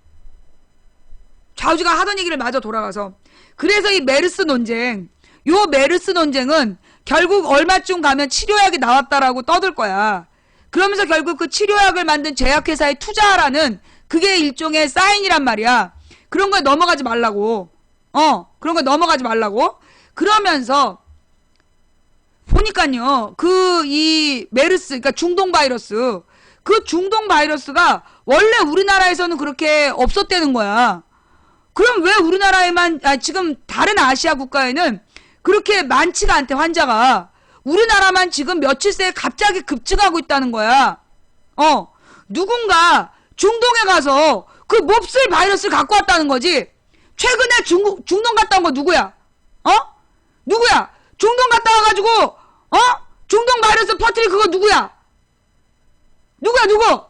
좌우지가 하던 얘기를 마저 돌아가서, 그래서 이 메르스 논쟁, 요 메르스 논쟁은 결국 얼마쯤 가면 치료약이 나왔다라고 떠들 거야. 그러면서 결국 그 치료약을 만든 제약회사에 투자하라는 그게 일종의 사인이란 말이야. 그런 거에 넘어가지 말라고. 그런 거에 넘어가지 말라고. 그러면서 보니까요, 이 메르스, 그러니까 중동 바이러스, 그 중동 바이러스가 원래 우리나라에서는 그렇게 없었다는 거야. 그럼 왜 우리나라에만, 지금 다른 아시아 국가에는 그렇게 많지가 않대, 환자가. 우리나라만 지금 며칠 새에 갑자기 급증하고 있다는 거야. 누군가 중동에 가서 그 몹쓸 바이러스를 갖고 왔다는 거지. 최근에 중동 갔다 온 거 누구야? 누구야? 중동 갔다 와가지고, 중동 바이러스 퍼뜨린 그거 누구야? 누구야, 누구?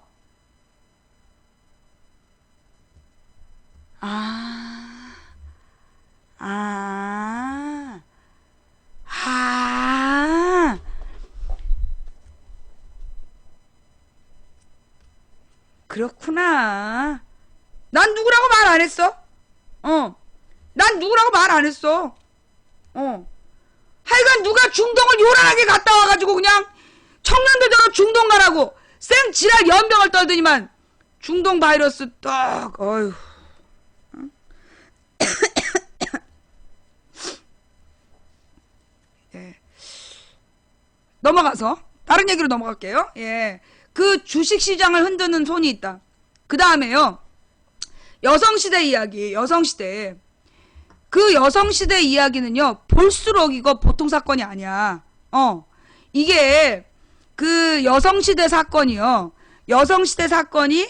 아. 그렇구나. 난 누구라고 말 안 했어. 난 누구라고 말 안 했어. 하여간 누가 중동을 요란하게 갔다 와가지고 그냥 청년들 저거 중동 가라고 생 지랄 연병을 떨더니만 중동 바이러스 딱 어휴. 예. 넘어가서 다른 얘기로 넘어갈게요. 예. 그 주식시장을 흔드는 손이 있다. 그 다음에요. 여성시대 이야기, 여성시대. 그 여성시대 이야기는요, 볼수록 이거 보통 사건이 아니야. 이게, 그 여성시대 사건이요. 여성시대 사건이,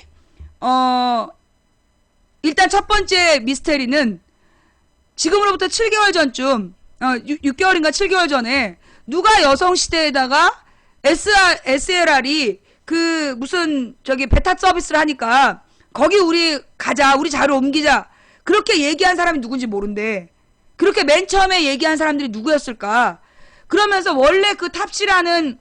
일단 첫 번째 미스테리는 지금으로부터 7개월 전쯤, 6개월인가 7개월 전에, 누가 여성시대에다가 SLR이 그 무슨 저기 베타 서비스를 하니까 거기 우리 가자, 우리 자료 옮기자, 그렇게 얘기한 사람이 누군지 모른대. 그렇게 맨 처음에 얘기한 사람들이 누구였을까? 그러면서 원래 그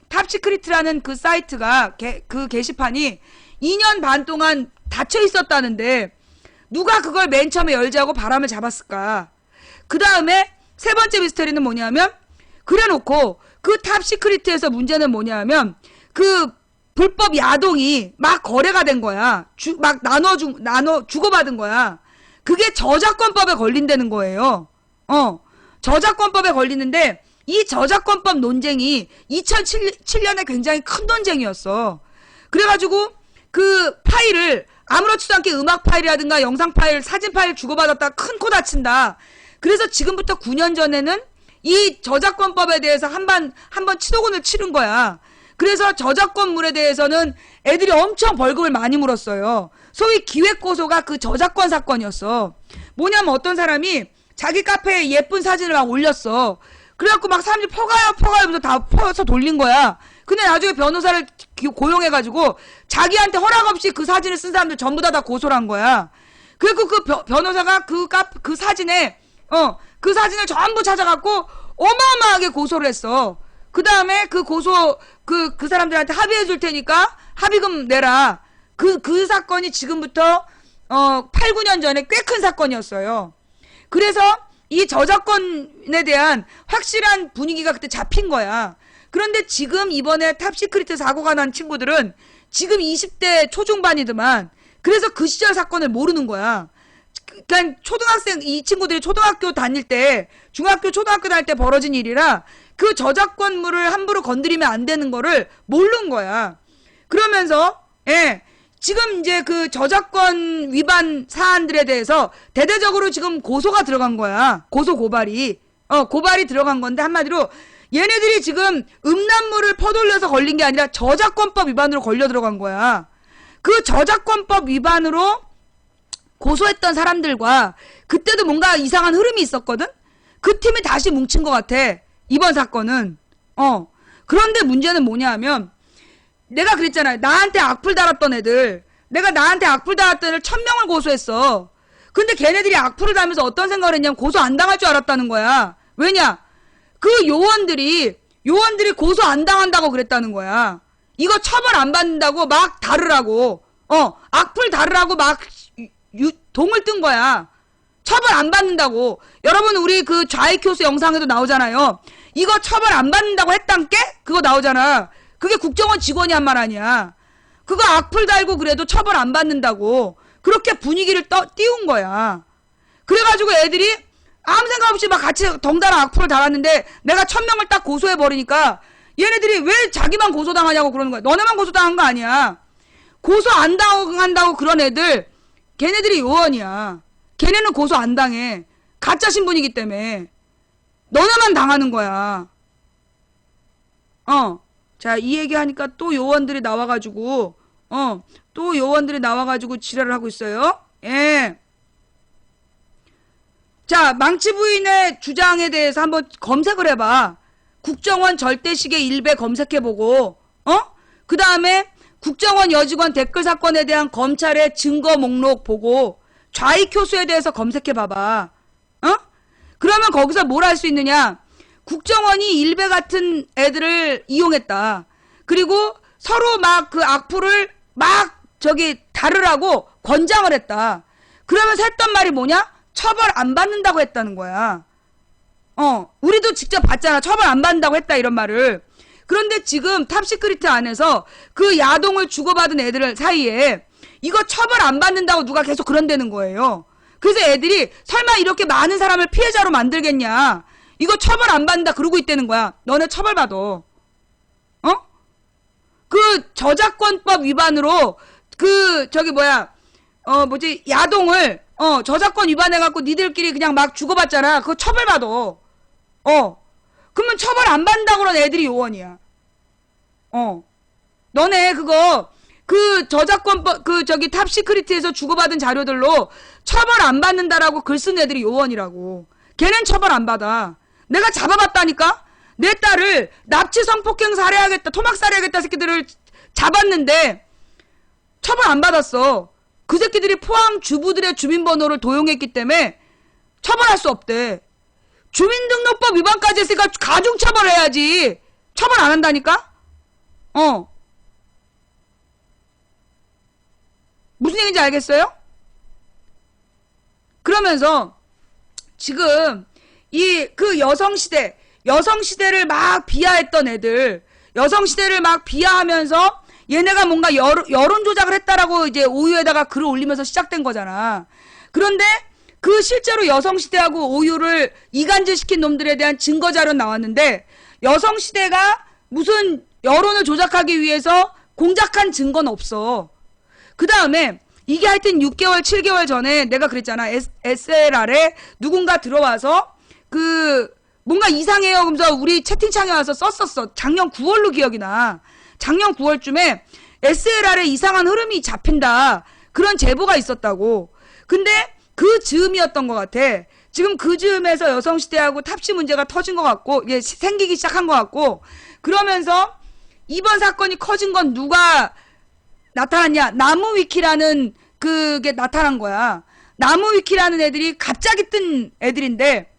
탑시크리트라는 그 사이트가 그 게시판이 2년 반 동안 닫혀 있었다는데 누가 그걸 맨 처음에 열자고 바람을 잡았을까? 그 다음에 세 번째 미스터리는 뭐냐면, 그래놓고 그 탑시크리트에서 문제는 뭐냐면 그 불법 야동이 막 거래가 된 거야. 막 주고받은 거야. 그게 저작권법에 걸린다는 거예요. 저작권법에 걸리는데 이 저작권법 논쟁이 2007년에 굉장히 큰 논쟁이었어. 그래가지고 그 파일을 아무렇지도 않게 음악 파일이라든가 영상 파일, 사진 파일 주고받았다가 큰 코 다친다. 그래서 지금부터 9년 전에는 이 저작권법에 대해서 한번 치도곤을 치른 거야. 그래서 저작권물에 대해서는 애들이 엄청 벌금을 많이 물었어요. 소위 기획고소가 그 저작권 사건이었어. 뭐냐면 어떤 사람이 자기 카페에 예쁜 사진을 막 올렸어. 그래갖고 막 사람들이 퍼가요 하면서 다 퍼서 돌린 거야. 근데 나중에 변호사를 고용해가지고 자기한테 허락 없이 그 사진을 쓴 사람들 전부 다 고소를 한 거야. 그리고 그 변호사가 그 사진에 그 사진을 전부 찾아갖고 어마어마하게 고소를 했어. 그 다음에 그 그 사람들한테 합의해 줄 테니까 합의금 내라. 그 사건이 지금부터 8, 9년 전에 꽤 큰 사건이었어요. 그래서 이 저작권에 대한 확실한 분위기가 그때 잡힌 거야. 그런데 지금 이번에 탑시크리트 사고가 난 친구들은 지금 20대 초중반이더만. 그래서 그 시절 사건을 모르는 거야. 그러니까 이 친구들이 초등학교 다닐 때, 초등학교 다닐 때 벌어진 일이라 그 저작권물을 함부로 건드리면 안 되는 거를 모르는 거야. 그러면서 지금 이제 그 저작권 위반 사안들에 대해서 대대적으로 지금 고소가 들어간 거야. 고발이 들어간 건데, 한마디로 얘네들이 지금 음란물을 퍼돌려서 걸린 게 아니라 저작권법 위반으로 걸려 들어간 거야. 그 저작권법 위반으로 고소했던 사람들과 그때도 뭔가 이상한 흐름이 있었거든? 그 팀이 다시 뭉친 것 같아. 이번 사건은. 그런데 문제는 뭐냐 하면, 내가 그랬잖아요. 나한테 악플 달았던 애들, 내가 나한테 악플 달았던 애들 1000명을 고소했어. 근데 걔네들이 악플을 달면서 어떤 생각을 했냐면 고소 안 당할 줄 알았다는 거야. 왜냐? 그 요원들이 고소 안 당한다고 그랬다는 거야. 이거 처벌 안 받는다고 막 다르라고. 악플 다르라고 막 동을 뜬 거야. 처벌 안 받는다고. 여러분, 우리 그 좌익교수 영상에도 나오잖아요. 이거 처벌 안 받는다고 했단께? 그거 나오잖아. 그게 국정원 직원이 한 말 아니야. 그거 악플 달고 그래도 처벌 안 받는다고. 그렇게 분위기를 띄운 거야. 그래가지고 애들이 아무 생각 없이 막 같이 덩달아 악플을 달았는데 내가 1000명을 딱 고소해버리니까 얘네들이 왜 자기만 고소당하냐고 그러는 거야. 너네만 고소당한 거 아니야. 고소 안 당한다고 그런 애들, 걔네들이 요원이야. 걔네는 고소 안 당해. 가짜 신분이기 때문에. 너네만 당하는 거야. 자, 이 얘기하니까 또 요원들이 나와가지고 지랄을 하고 있어요. 예. 자, 망치 부인의 주장에 대해서 한번 검색을 해봐. 국정원 절대시계 일배 검색해보고, 그 다음에 국정원 여직원 댓글 사건에 대한 검찰의 증거 목록 보고 좌익교수에 대해서 검색해봐봐. 그러면 거기서 뭘 할 수 있느냐? 국정원이 일베 같은 애들을 이용했다. 그리고 서로 막 그 악플을 막 다르라고 권장을 했다. 그러면서 했던 말이 뭐냐? 처벌 안 받는다고 했다는 거야. 우리도 직접 봤잖아. 처벌 안 받는다고 했다 이런 말을. 그런데 지금 탑시크리트 안에서 그 야동을 주고받은 애들 사이에 이거 처벌 안 받는다고 누가 계속 그런다는 거예요. 그래서 애들이 설마 이렇게 많은 사람을 피해자로 만들겠냐. 이거 처벌 안 받는다 그러고 있다는 거야. 너네 처벌 받아. 그 저작권법 위반으로 야동을 저작권 위반해갖고 니들끼리 그냥 막 주고받잖아. 그거 처벌받아. 그러면 처벌 안 받는다고 그런 애들이 요원이야. 너네 그거 그 저작권법 탑시크리트에서 주고받은 자료들로 처벌 안 받는다라고 글 쓴 애들이 요원이라고. 걔는 처벌 안 받아. 내가 잡아봤다니까. 내 딸을 납치 성폭행 살해하겠다, 토막 살해하겠다 새끼들을 잡았는데 처벌 안 받았어. 그 새끼들이 포항 주부들의 주민번호를 도용했기 때문에 처벌할 수 없대. 주민등록법 위반까지 했으니까 가중처벌해야지. 처벌 안 한다니까? 무슨 얘기인지 알겠어요? 그러면서 지금 그 여성시대를 막 비하했던 애들, 여성시대를 막 비하하면서 얘네가 뭔가 여론 조작을 했다라고 이제 오유에다가 글을 올리면서 시작된 거잖아. 그런데 그 실제로 여성시대하고 오유를 이간질시킨 놈들에 대한 증거자료 나왔는데 여성시대가 무슨 여론을 조작하기 위해서 공작한 증거는 없어. 그 다음에 이게 하여튼 6개월, 7개월 전에 내가 그랬잖아. SLR에 누군가 들어와서 뭔가 이상해요. 그러면서 우리 채팅창에 와서 썼었어. 작년 9월로 기억이 나. 작년 9월쯤에 SLR에 이상한 흐름이 잡힌다. 그런 제보가 있었다고. 근데 그 즈음이었던 것 같아. 지금 그 즈음에서 여성시대하고 탑시 문제가 터진 것 같고, 이게 생기기 시작한 것 같고, 그러면서 이번 사건이 커진 건 누가 나타났냐? 나무위키라는 그게 나타난 거야. 나무위키라는 애들이 갑자기 뜬 애들인데,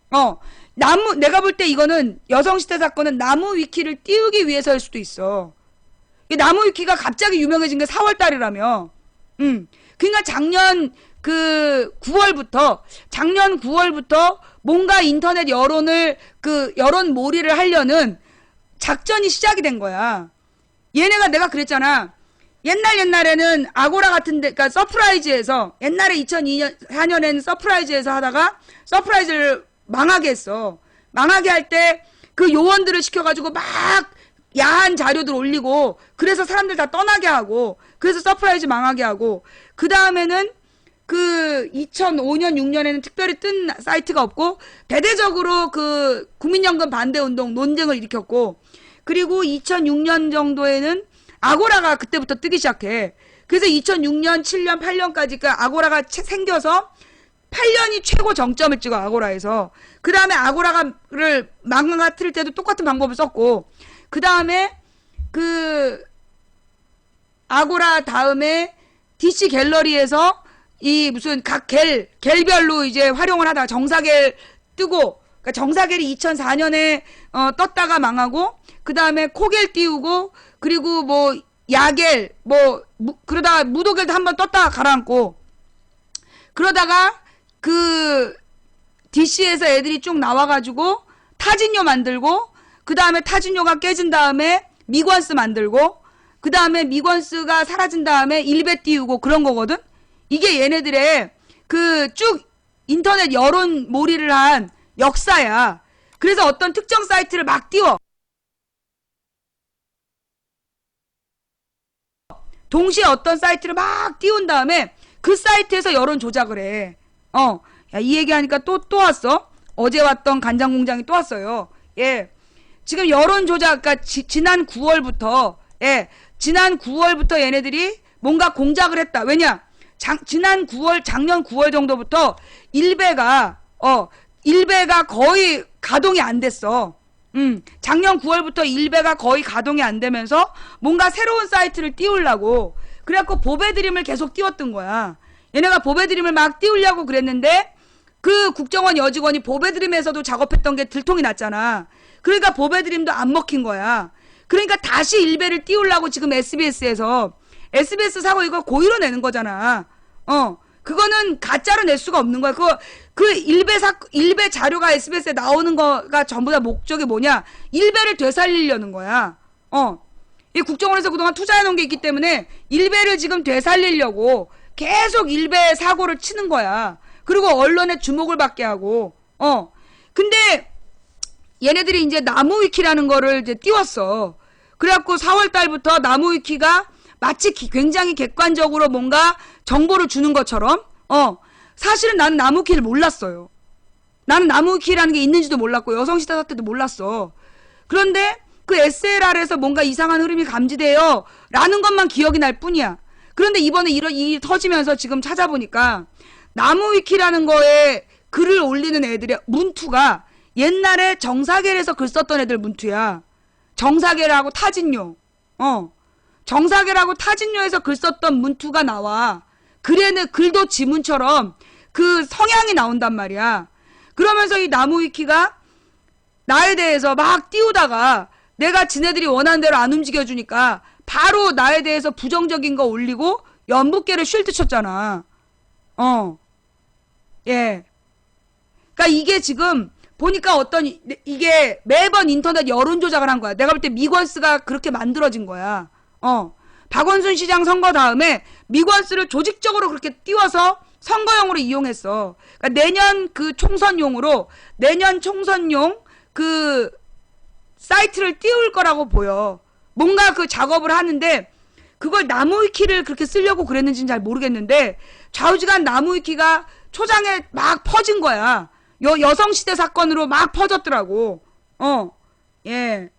내가 볼 때 이거는 여성시대 사건은 나무위키를 띄우기 위해서일 수도 있어. 나무위키가 갑자기 유명해진 게 4월 달이라며. 그러니까 작년 9월부터 뭔가 인터넷 여론을 여론 몰이를 하려는 작전이 시작이 된 거야. 얘네가 내가 그랬잖아. 옛날에는 아고라 같은데, 그러니까 서프라이즈에서 옛날에 2004년에는 서프라이즈에서 하다가 서프라이즈를 망하게 했어. 망하게 할 때 그 요원들을 시켜가지고 막 야한 자료들 올리고 그래서 사람들 다 떠나게 하고 그래서 서프라이즈 망하게 하고 그 다음에는 2005년 6년에는 특별히 뜬 사이트가 없고 대대적으로 국민연금 반대운동 논쟁을 일으켰고 그리고 2006년 정도에는 아고라가 그때부터 뜨기 시작해. 그래서 2006년, 7년, 8년까지 아고라가 생겨서 8년이 최고 정점을 찍어 아고라에서. 그 다음에 아고라를 망가뜨릴 때도 똑같은 방법을 썼고 그 다음에 아고라 다음에 DC 갤러리에서 무슨 각 갤별로 이제 활용을 하다가 정사갤 뜨고 그러니까 정사갤이 2004년에 떴다가 망하고 그 다음에 코갤 띄우고 그리고 뭐 야갤 그러다가 무도갤도 한번 떴다가 가라앉고 그러다가 DC에서 애들이 쭉 나와가지고 타진요 만들고 그 다음에 타진요가 깨진 다음에 미관스 만들고 그 다음에 미관스가 사라진 다음에 일베 띄우고 그런 거거든. 이게 얘네들의 쭉 인터넷 여론 몰이를 한 역사야. 그래서 어떤 특정 사이트를 막 띄워. 동시에 어떤 사이트를 막 띄운 다음에 그 사이트에서 여론 조작을 해. 야, 이 얘기하니까 또 왔어. 어제 왔던 간장공장이 또 왔어요. 예. 지금 여론 조작, 그러니까 지난 9월부터 얘네들이 뭔가 공작을 했다. 왜냐? 작년 9월 정도부터 일베가 거의 가동이 안 됐어. 작년 9월부터 일베가 거의 가동이 안 되면서 뭔가 새로운 사이트를 띄우려고 그래갖고 보배드림을 계속 띄웠던 거야. 얘네가 보배드림을 막 띄우려고 그랬는데 그 국정원 여직원이 보배드림에서도 작업했던 게 들통이 났잖아. 그러니까 보배드림도 안 먹힌 거야. 그러니까 다시 일베를 띄우려고 지금 SBS에서 SBS 사고 이거 고의로 내는 거잖아. 그거는 가짜로 낼 수가 없는 거야. 일베 자료가 SBS에 나오는 거가 전부 다 목적이 뭐냐? 일베를 되살리려는 거야. 이 국정원에서 그동안 투자해놓은 게 있기 때문에 일베를 지금 되살리려고 계속 일베 사고를 치는 거야. 그리고 언론의 주목을 받게 하고, 근데 얘네들이 이제 나무위키라는 거를 이제 띄웠어. 그래갖고 4월 달부터 나무위키가 마치 굉장히 객관적으로 뭔가 정보를 주는 것처럼, 사실은 나는 나무위키를 몰랐어요. 나는 나무위키라는 게 있는지도 몰랐고, 여성시대 사태도 몰랐어. 그런데 그 SLR에서 뭔가 이상한 흐름이 감지돼요. 라는 것만 기억이 날 뿐이야. 그런데 이번에 이런 일이 터지면서 지금 찾아보니까, 나무위키라는 거에 글을 올리는 애들의 문투가 옛날에 정사겔에서 글 썼던 애들 문투야. 정사겔하고 타진요. 정사겔하고 타진요에서 글 썼던 문투가 나와. 글에는 글도 지문처럼 그 성향이 나온단 말이야. 그러면서 이 나무위키가 나에 대해서 막 띄우다가 내가 지네들이 원하는 대로 안 움직여주니까 바로 나에 대해서 부정적인 거 올리고 연북계를 쉴드 쳤잖아. 예. 그러니까 이게 지금 보니까 이게 매번 인터넷 여론 조작을 한 거야. 내가 볼 때 미권스가 그렇게 만들어진 거야. 박원순 시장 선거 다음에 미권스를 조직적으로 그렇게 띄워서 선거용으로 이용했어. 그러니까 내년 총선용 그 사이트를 띄울 거라고 보여. 뭔가 그 작업을 하는데 그걸 나무위키를 그렇게 쓰려고 그랬는지는 잘 모르겠는데 좌우지간 나무위키가 초장에 막 퍼진 거야. 여성시대 사건으로 막 퍼졌더라고. 예.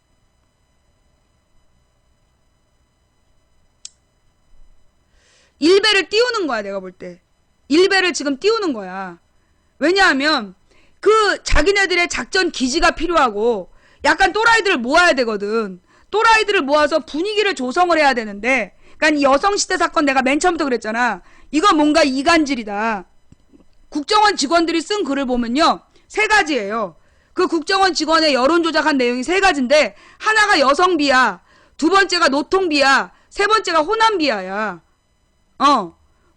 일베를 띄우는 거야, 내가 볼 때. 일베를 지금 띄우는 거야. 왜냐하면 그 자기네들의 작전 기지가 필요하고 약간 또라이들을 모아야 되거든. 또라이들을 모아서 분위기를 조성을 해야 되는데, 그러니까 이 여성시대 사건 내가 맨 처음부터 그랬잖아. 이거 뭔가 이간질이다. 국정원 직원들이 쓴 글을 보면요, 3가지예요. 그 국정원 직원의 여론 조작한 내용이 3가지인데 하나가 여성비하, 2번째가 노통비하, 3번째가 호남비하야.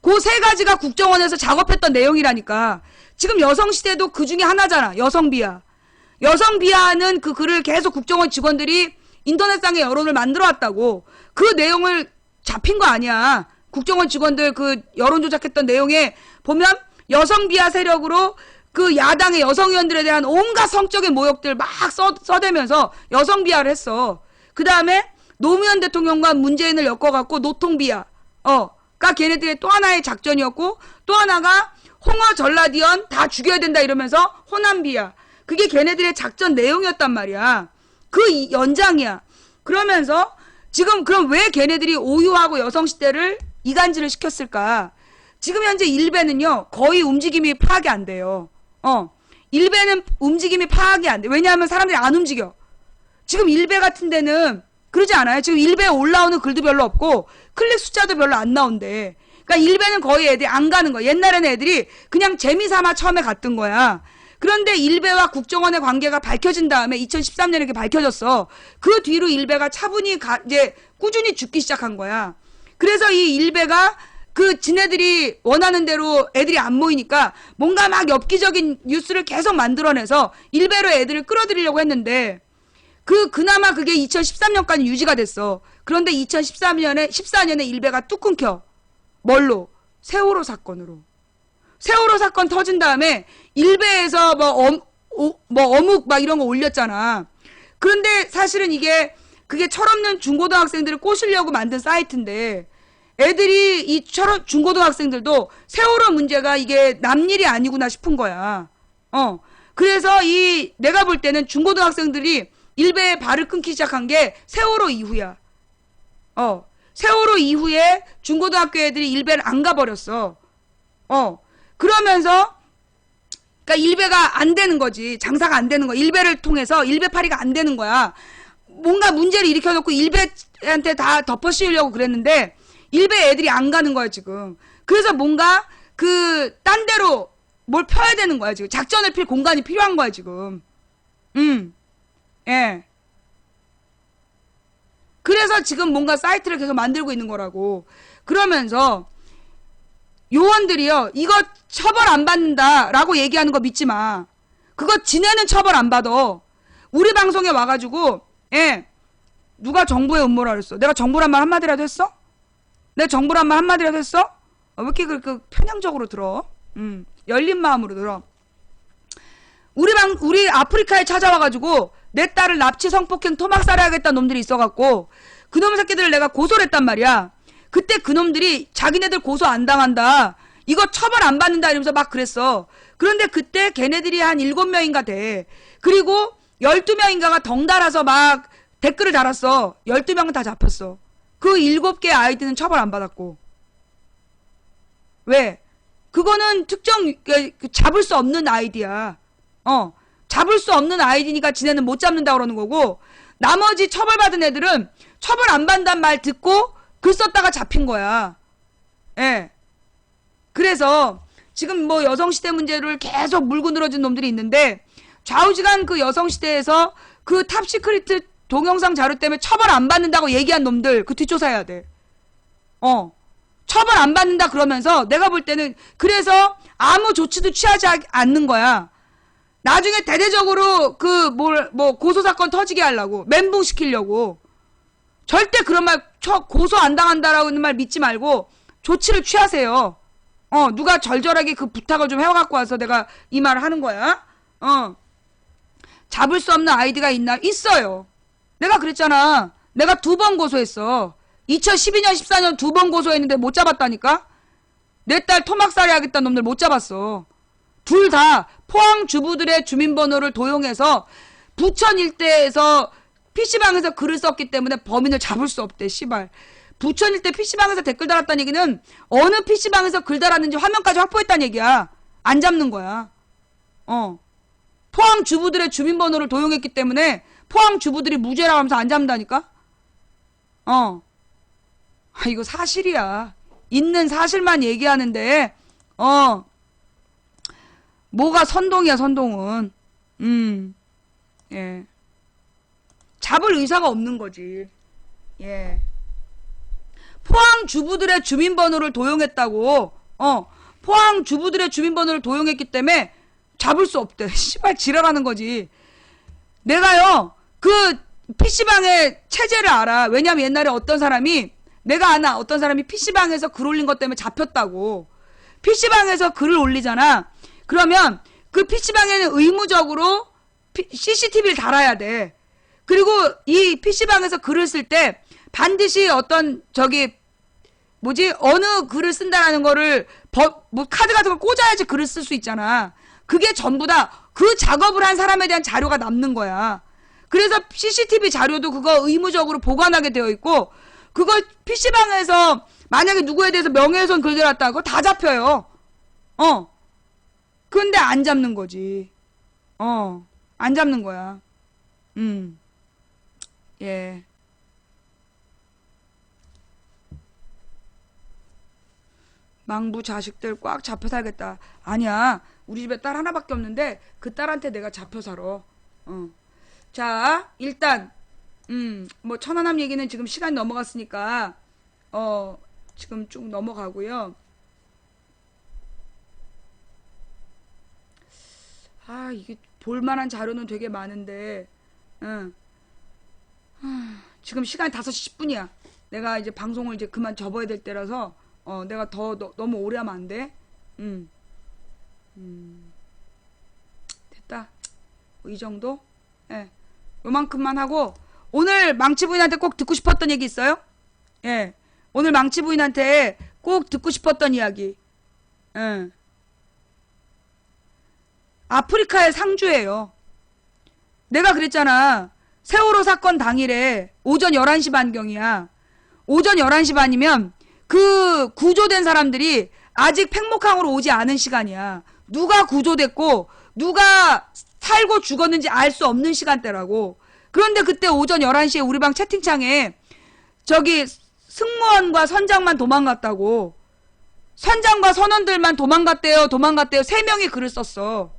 그 3가지가 국정원에서 작업했던 내용이라니까. 지금 여성시대도 그 중에 하나잖아. 여성비하. 여성비하는 그 글을 계속 국정원 직원들이 인터넷상의 여론을 만들어 왔다고. 그 내용을 잡힌 거 아니야. 국정원 직원들 그 여론 조작했던 내용에 보면 여성비하 세력으로 그 야당의 여성 의원들에 대한 온갖 성적인 모욕들 막 써대면서 여성비하를 했어. 그 다음에 노무현 대통령과 문재인을 엮어갖고 노통비하. 가 걔네들의 또 하나의 작전이었고, 또 하나가 홍어 전라디언 다 죽여야 된다 이러면서 호남비하. 그게 걔네들의 작전 내용이었단 말이야. 그 연장이야. 그러면서 지금 그럼 왜 걔네들이 오유하고 여성시대를 이간질을 시켰을까? 지금 현재 일베는요, 거의 움직임이 파악이 안 돼요. 일베는 움직임이 파악이 안 돼. 왜냐하면 사람들이 안 움직여. 지금 일베 같은 데는 그러지 않아요? 지금 일베에 올라오는 글도 별로 없고 클릭 숫자도 별로 안 나온대. 그러니까 일베는 거의 애들이 안 가는 거야. 옛날에는 애들이 그냥 재미삼아 처음에 갔던 거야. 그런데 일베와 국정원의 관계가 밝혀진 다음에 2013년에 이렇게 밝혀졌어. 그 뒤로 일베가 차분히 이제 꾸준히 죽기 시작한 거야. 그래서 이 일베가 그 지네들이 원하는 대로 애들이 안 모이니까 뭔가 막 엽기적인 뉴스를 계속 만들어내서 일베로 애들을 끌어들이려고 했는데 그나마 그게 2013년까지 유지가 됐어. 그런데 14년에 일베가 뚝 끊겨. 뭘로? 세월호 사건으로. 세월호 사건 터진 다음에 일베에서 어묵 막 이런 거 올렸잖아. 그런데 사실은 그게 철없는 중고등학생들을 꼬시려고 만든 사이트인데 애들이 이 중고등학생들도 세월호 문제가 이게 남 일이 아니구나 싶은 거야. 그래서 내가 볼 때는 중고등학생들이 일베에 발을 끊기 시작한 게 세월호 이후야. 세월호 이후에 중고등학교 애들이 일베를 안 가버렸어. 그러면서 그러니까 일베가 안 되는 거지. 장사가 안 되는 거야. 일베를 통해서 일베파리가 안 되는 거야. 뭔가 문제를 일으켜놓고 일베한테 다 덮어씌우려고 그랬는데 일베 애들이 안 가는 거야 지금. 그래서 뭔가 딴 데로 뭘 펴야 되는 거야 지금. 작전을 필 공간이 필요한 거야 지금. 예. 그래서 지금 뭔가 사이트를 계속 만들고 있는 거라고. 그러면서 요원들이요, 이거 처벌 안 받는다라고 얘기하는 거 믿지 마. 그거 지네는 처벌 안 받아. 우리 방송에 와가지고, 예, 누가 정부의 음모라 그랬어? 내가 정부란 말 한마디라도 했어? 내가 정부란 말 한마디라도 했어? 왜 이렇게 그 편향적으로 들어? 열린 마음으로 들어. 우리 아프리카에 찾아와가지고 내 딸을 납치 성폭행 토막살해하겠다는 놈들이 있어갖고 그놈 새끼들을 내가 고소를 했단 말이야. 그때 그놈들이 자기네들 고소 안 당한다, 이거 처벌 안 받는다 이러면서 막 그랬어. 그런데 그때 걔네들이 한 7명인가 돼. 그리고 12명인가가 덩달아서 막 댓글을 달았어. 12명은 다 잡혔어. 그 7개 아이디는 처벌 안 받았고. 왜? 그거는 특정 잡을 수 없는 아이디야. 잡을 수 없는 아이디니까 지네는 못 잡는다 그러는 거고, 나머지 처벌받은 애들은 처벌 안 받는다는 말 듣고 글 썼다가 잡힌 거야. 예. 그래서 지금 뭐 여성시대 문제를 계속 물고 늘어진 놈들이 있는데, 좌우지간 그 여성시대에서 그 탑시크리트 동영상 자료 때문에 처벌 안 받는다고 얘기한 놈들 그 뒷조사해야 돼. 처벌 안 받는다 그러면서 내가 볼 때는 그래서 아무 조치도 취하지 않는 거야. 나중에 대대적으로 뭐 고소사건 터지게 하려고, 멘붕시키려고. 절대 그런 말, 고소 안 당한다라는 말 믿지 말고 조치를 취하세요. 누가 절절하게 그 부탁을 좀 해갖고 와서 내가 이 말을 하는 거야. 잡을 수 없는 아이디가 있나? 있어요. 내가 그랬잖아. 내가 2번 고소했어. 2012년, 14년 2번 고소했는데 못 잡았다니까? 내 딸 토막살이 하겠다는 놈들 못 잡았어. 둘 다 포항 주부들의 주민번호를 도용해서 부천 일대에서 PC방에서 글을 썼기 때문에 범인을 잡을 수 없대, 씨발. 부천 일대 PC방에서 댓글 달았다는 얘기는 어느 PC방에서 글 달았는지 화면까지 확보했다는 얘기야. 안 잡는 거야. 포항 주부들의 주민번호를 도용했기 때문에 포항 주부들이 무죄라고 하면서 안 잡는다니까? 이거 사실이야. 있는 사실만 얘기하는데, 뭐가 선동이야, 선동은. 예. 잡을 의사가 없는 거지. 예. 포항 주부들의 주민번호를 도용했다고, 포항 주부들의 주민번호를 도용했기 때문에 잡을 수 없대. 씨발, 지랄하는 거지. 내가요, 그 PC방의 체제를 알아. 왜냐면 옛날에 어떤 사람이, 내가 아나, 어떤 사람이 PC방에서 글 올린 것 때문에 잡혔다고. PC방에서 글을 올리잖아. 그러면 그 PC방에는 의무적으로 CCTV를 달아야 돼. 그리고 이 PC방에서 글을 쓸 때 반드시 어떤 어느 글을 쓴다라는 거를 뭐 카드 같은 걸 꽂아야지 글을 쓸 수 있잖아. 그게 전부 다 그 작업을 한 사람에 대한 자료가 남는 거야. 그래서 CCTV 자료도 그거 의무적으로 보관하게 되어 있고, 그걸 PC방에서 만약에 누구에 대해서 명예훼손 글 들었다, 그거 다 잡혀요. 근데 안 잡는 거지. 안 잡는 거야. 예. 망부 자식들 꽉 잡혀 살겠다. 아니야. 우리 집에 딸 하나밖에 없는데 그 딸한테 내가 잡혀 살아. 자, 일단 뭐 천안함 얘기는 지금 시간이 넘어갔으니까 지금 쭉 넘어가고요. 이게 볼만한 자료는 되게 많은데 지금 시간이 5시 10분이야. 내가 이제 방송을 이제 그만 접어야 될 때라서 내가 너무 오래 하면 안 돼. 됐다. 이 정도? 예. 요만큼만 하고, 오늘 망치 부인한테 꼭 듣고 싶었던 얘기 있어요? 예. 오늘 망치 부인한테 꼭 듣고 싶었던 이야기. 예. 아프리카의 상주예요. 내가 그랬잖아. 세월호 사건 당일에 오전 11시 반경이야. 오전 11시 반이면 그 구조된 사람들이 아직 팽목항으로 오지 않은 시간이야. 누가 구조됐고 누가 살고 죽었는지 알 수 없는 시간대라고. 그런데 그때 오전 11시에 우리 방 채팅창에 승무원과 선장만 도망갔다고. 선장과 선원들만 도망갔대요. 3명이 글을 썼어.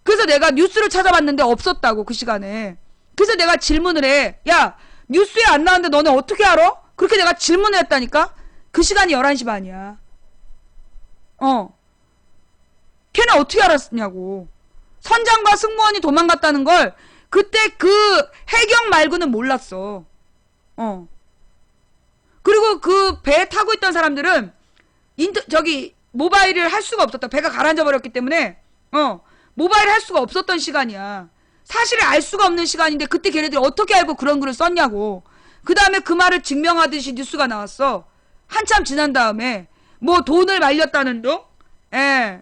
그래서 내가 뉴스를 찾아봤는데 없었다고, 그 시간에. 그래서 내가 질문을 해. 야, 뉴스에 안 나왔는데 너네 어떻게 알아? 그렇게 내가 질문을 했다니까? 그 시간이 11시 반이야. 걔는 어떻게 알았냐고. 선장과 승무원이 도망갔다는 걸 그때 그 해경 말고는 몰랐어. 그리고 그 배에 타고 있던 사람들은 모바일을 할 수가 없었다. 배가 가라앉아 버렸기 때문에 모바일을 할 수가 없었던 시간이야. 사실을 알 수가 없는 시간인데 그때 걔네들이 어떻게 알고 그런 글을 썼냐고. 그 다음에 그 말을 증명하듯이 뉴스가 나왔어. 한참 지난 다음에 뭐 돈을 말렸다는 둥? 예.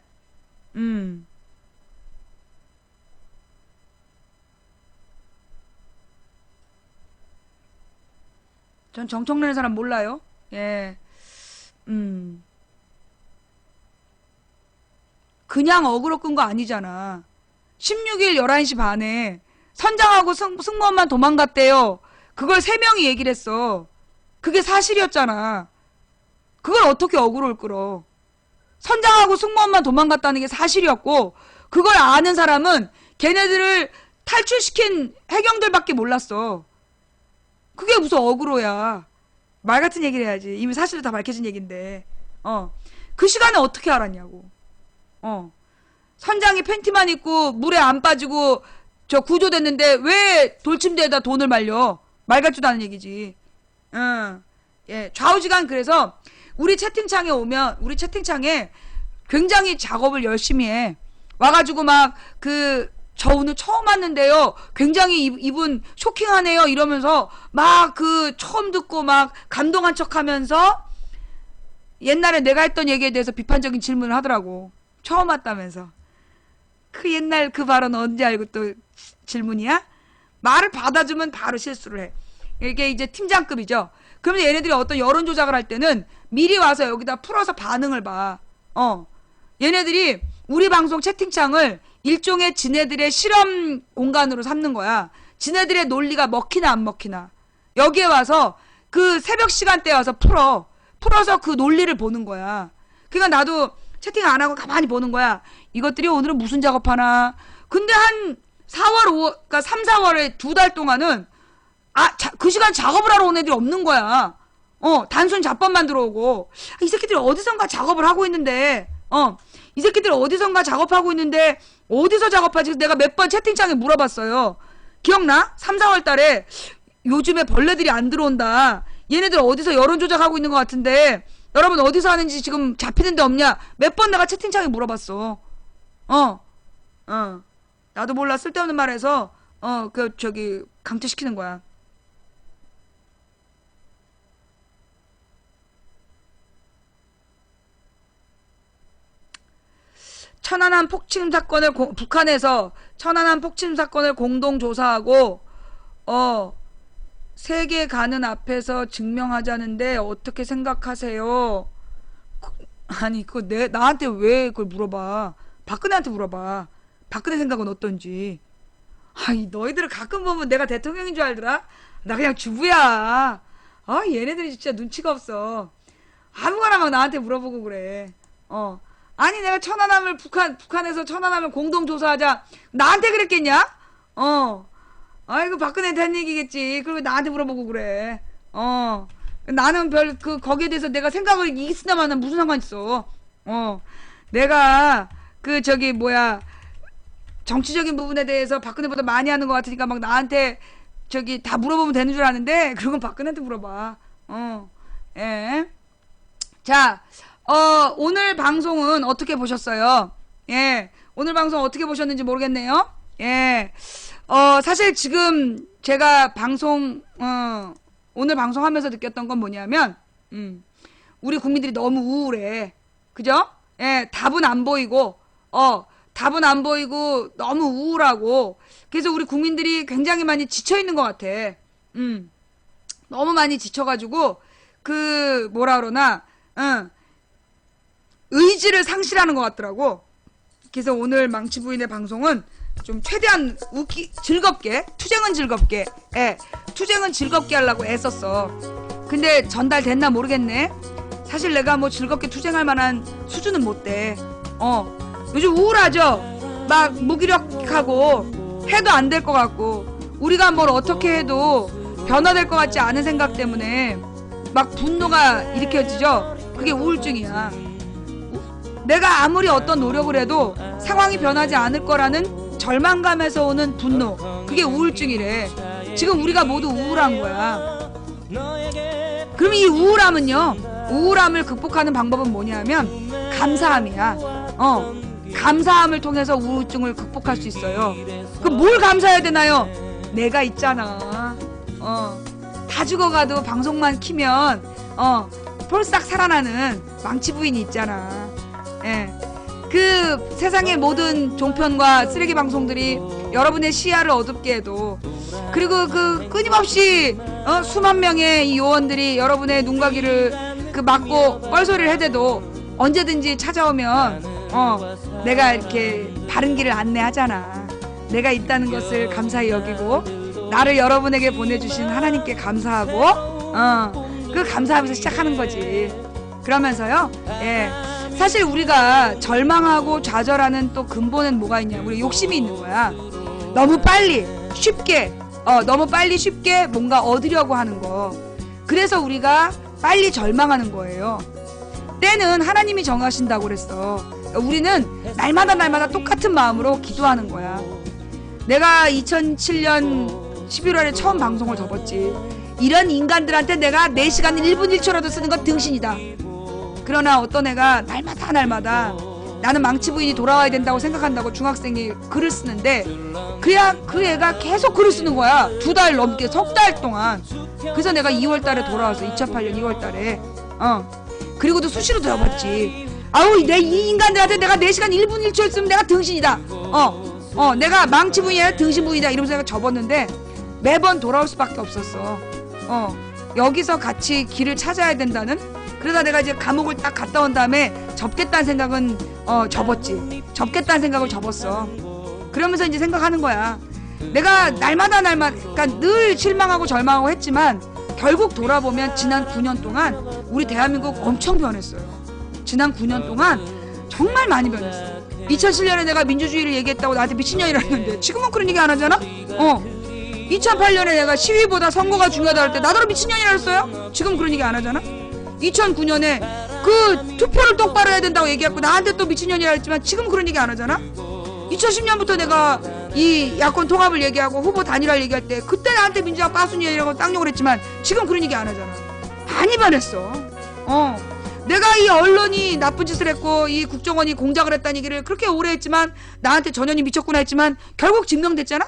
전 정청래라는 사람 몰라요. 예. 그냥 어그로 끈 거 아니잖아. 16일 11시 반에 선장하고 승무원만 도망갔대요. 그걸 3명이 얘기를 했어. 그게 사실이었잖아. 그걸 어떻게 어그로를 끌어. 선장하고 승무원만 도망갔다는 게 사실이었고 그걸 아는 사람은 걔네들을 탈출시킨 해경들밖에 몰랐어. 그게 무슨 어그로야. 말 같은 얘기를 해야지. 이미 사실도 다 밝혀진 얘긴데. 그 시간에 어떻게 알았냐고. 선장이 팬티만 입고 물에 안 빠지고 저 구조됐는데 왜 돌침대에다 돈을 말려. 말 같지도 않은 얘기지. 예, 좌우지간. 그래서 우리 채팅창에 오면 우리 채팅창에 굉장히 작업을 열심히 해. 와가지고 막 저 오늘 처음 왔는데요. 굉장히 이분 쇼킹하네요. 이러면서 막 처음 듣고 막 감동한 척 하면서 옛날에 내가 했던 얘기에 대해서 비판적인 질문을 하더라고. 처음 왔다면서. 그 옛날 그 발언 언제 알고 또 질문이야? 말을 받아주면 바로 실수를 해. 이게 이제 팀장급이죠. 그러면 얘네들이 어떤 여론 조작을 할 때는 미리 와서 여기다 풀어서 반응을 봐. 얘네들이 우리 방송 채팅창을 일종의 지네들의 실험 공간으로 삼는 거야. 지네들의 논리가 먹히나 안 먹히나. 여기에 와서 그 새벽 시간대에 와서 풀어서 그 논리를 보는 거야. 그러니까 나도 채팅 안 하고 가만히 보는 거야. 이것들이 오늘은 무슨 작업하나. 근데 한 4월, 5월, 그러니까 3, 4월에 2달 동안은 그 시간 작업을 하러 온 애들이 없는 거야. 단순 잡범만 들어오고. 이 새끼들이 어디선가 작업을 하고 있는데, 이 새끼들이 어디선가 작업하고 있는데, 어디서 작업하지? 그래서 내가 몇 번 채팅창에 물어봤어요. 기억나? 3, 4월 달에 요즘에 벌레들이 안 들어온다. 얘네들 어디서 여론 조작하고 있는 것 같은데, 여러분 어디서 하는지 지금 잡히는 데 없냐? 몇 번 내가 채팅창에 물어봤어. 나도 몰라. 쓸데없는 말해서, 강퇴시키는 거야. 천안함 폭침 사건을 북한에서 천안함 폭침 사건을 공동 조사하고 세계 가는 앞에서 증명하자는데 어떻게 생각하세요? 아니 나한테 왜 그걸 물어봐? 박근혜한테 물어봐. 박근혜 생각은 어떤지. 아이 너희들을 가끔 보면 내가 대통령인 줄 알더라? 나 그냥 주부야. 얘네들이 진짜 눈치가 없어. 아무거나 막 나한테 물어보고 그래. 아니 내가 천안함을 북한에서 천안함을 공동조사하자 나한테 그랬겠냐? 아이고 박근혜한테 한 얘기겠지. 그리고 나한테 물어보고 그래. 나는 거기에 대해서 내가 생각을 있으나마나 무슨 상관 있어. 내가 정치적인 부분에 대해서 박근혜보다 많이 하는 것 같으니까 막 나한테 다 물어보면 되는 줄 아는데 그건 박근혜한테 물어봐. 예. 자. 오늘 방송은 어떻게 보셨어요? 예. 오늘 방송 어떻게 보셨는지 모르겠네요. 예. 사실 지금 제가 오늘 방송하면서 느꼈던 건 뭐냐면, 우리 국민들이 너무 우울해. 그죠? 예. 답은 안 보이고, 너무 우울하고, 그래서 우리 국민들이 굉장히 많이 지쳐있는 것 같아. 너무 많이 지쳐가지고, 뭐라 그러나, 의지를 상실하는 것 같더라고. 그래서 오늘 망치 부인의 방송은 좀 최대한 즐겁게, 투쟁은 즐겁게 하려고 애썼어. 근데 전달됐나 모르겠네. 사실 내가 뭐 즐겁게 투쟁할 만한 수준은 못 돼. 요즘 우울하죠? 막 무기력하고 해도 안 될 것 같고 우리가 뭘 어떻게 해도 변화될 것 같지 않은 생각 때문에 막 분노가 일으켜지죠. 그게 우울증이야. 내가 아무리 어떤 노력을 해도 상황이 변하지 않을 거라는 절망감에서 오는 분노, 그게 우울증이래. 지금 우리가 모두 우울한 거야. 그럼 이 우울함을 극복하는 방법은 뭐냐면 감사함이야. 감사함을 통해서 우울증을 극복할 수 있어요. 그럼 뭘 감사해야 되나요? 내가 있잖아. 다 죽어가도 방송만 키면 폴싹 살아나는 망치 부인이 있잖아. 예. 그 세상의 모든 종편과 쓰레기 방송들이 여러분의 시야를 어둡게 해도, 그리고 그 끊임없이 수만 명의 이 요원들이 여러분의 눈과 귀를 그 막고 뻘소리를 해대도 언제든지 찾아오면 내가 이렇게 바른 길을 안내하잖아. 내가 있다는 것을 감사히 여기고 나를 여러분에게 보내주신 하나님께 감사하고 그 감사하면서 시작하는 거지. 그러면서요, 예, 사실 우리가 절망하고 좌절하는 또 근본은 뭐가 있냐? 우리 욕심이 있는 거야. 너무 빨리 쉽게 뭔가 얻으려고 하는 거. 그래서 우리가 빨리 절망하는 거예요. 때는 하나님이 정하신다고 그랬어. 우리는 날마다 똑같은 마음으로 기도하는 거야. 내가 2007년 11월에 처음 방송을 접었지. 이런 인간들한테 내가 4시간 1분 1초라도 쓰는 건 등신이다. 그러나 어떤 애가 날마다 나는 망치 부인이 돌아와야 된다고 생각한다고 중학생이 글을 쓰는데 그야 그 애가 계속 글을 쓰는 거야. 2달 넘게, 3달 동안. 그래서 내가 2월달에 돌아와서 2008년 2월달에 그리고도 수시로 들어봤지. 아우, 이 인간들한테 내가 4시간 1분 1초 있으면 내가 등신이다. 내가 망치 부인이야 등신 부인이다 이러면서 내가 접었는데 매번 돌아올 수밖에 없었어. 여기서 같이 길을 찾아야 된다는. 그러다 내가 이제 감옥을 딱 갔다 온 다음에 접겠다는 생각은 접었지. 접겠다는 생각을 접었어. 그러면서 이제 생각하는 거야. 내가 날마다 그러니까 늘 실망하고 절망하고 했지만 결국 돌아보면 지난 9년 동안 우리 대한민국 엄청 변했어요. 지난 9년 동안 정말 많이 변했어. 2007년에 내가 민주주의를 얘기했다고 나한테 미친년이라 했는데 지금은 그런 얘기 안 하잖아? 2008년에 내가 시위보다 선거가 중요하다 할 때 나더러 미친년이라 했어요? 지금 그런 얘기 안 하잖아? 2009년에 그 투표를 똑바로 해야 된다고 얘기했고 나한테 또 미친년이라 했지만 지금 그런 얘기 안 하잖아? 2010년부터 내가 이 야권 통합을 얘기하고 후보 단일화를 얘기할 때 그때 나한테 민주당 빠순이라고 쌍욕을 했지만 지금 그런 얘기 안 하잖아. 많이 변했어. 내가 이 언론이 나쁜 짓을 했고 이 국정원이 공작을 했다는 얘기를 그렇게 오래 했지만 나한테 전현이 미쳤구나 했지만 결국 증명됐잖아?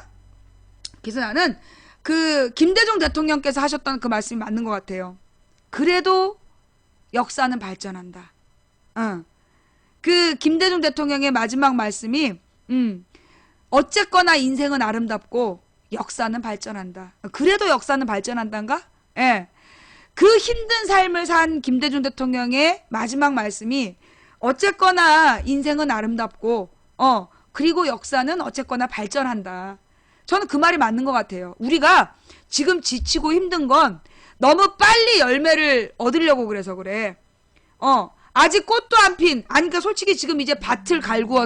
그래서 나는 그 김대중 대통령께서 하셨던 그 말씀이 맞는 것 같아요. 그래도 역사는 발전한다. 그 김대중 대통령의 마지막 말씀이 어쨌거나 인생은 아름답고 역사는 발전한다. 그래도 역사는 발전한다인가? 예. 그 힘든 삶을 산 김대중 대통령의 마지막 말씀이 어쨌거나 인생은 아름답고 그리고 역사는 어쨌거나 발전한다. 저는 그 말이 맞는 것 같아요. 우리가 지금 지치고 힘든 건 너무 빨리 열매를 얻으려고 그래서 그래. 아직 꽃도 안 핀. 아니, 그러니까 솔직히 지금 이제 밭을 갈고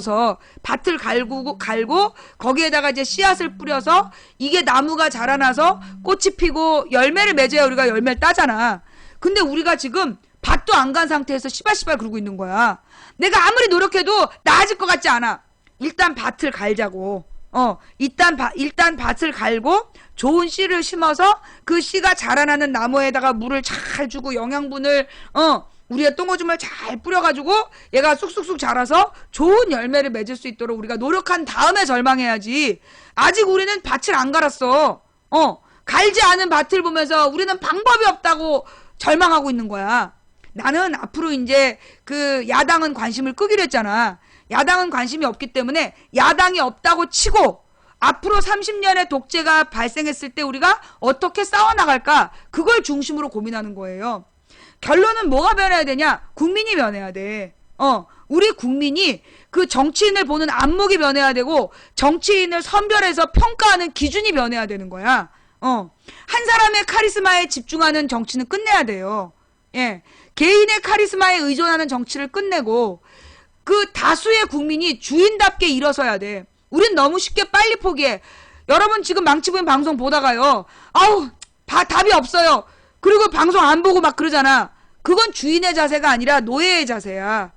거기에다가 이제 씨앗을 뿌려서 이게 나무가 자라나서 꽃이 피고 열매를 맺어야 우리가 열매를 따잖아. 근데 우리가 지금 밭도 안 간 상태에서 시발시발 그러고 있는 거야. 내가 아무리 노력해도 나아질 것 같지 않아. 일단 밭을 갈자고. 일단 밭을 갈고 좋은 씨를 심어서 그 씨가 자라나는 나무에다가 물을 잘 주고 영양분을 우리가 똥오줌을 잘 뿌려가지고 얘가 쑥쑥쑥 자라서 좋은 열매를 맺을 수 있도록 우리가 노력한 다음에 절망해야지. 아직 우리는 밭을 안 갈았어. 갈지 않은 밭을 보면서 우리는 방법이 없다고 절망하고 있는 거야. 나는 앞으로 이제 그 야당은 관심을 끄기로 했잖아. 야당은 관심이 없기 때문에 야당이 없다고 치고 앞으로 30년의 독재가 발생했을 때 우리가 어떻게 싸워나갈까? 그걸 중심으로 고민하는 거예요. 결론은 뭐가 변해야 되냐? 국민이 변해야 돼. 우리 국민이 그 정치인을 보는 안목이 변해야 되고 정치인을 선별해서 평가하는 기준이 변해야 되는 거야. 한 사람의 카리스마에 집중하는 정치는 끝내야 돼요. 예. 개인의 카리스마에 의존하는 정치를 끝내고 그 다수의 국민이 주인답게 일어서야 돼. 우린 너무 쉽게 빨리 포기해. 여러분 지금 망치부인 방송 보다가요. 아우 답이 없어요. 그리고 방송 안 보고 막 그러잖아. 그건 주인의 자세가 아니라 노예의 자세야.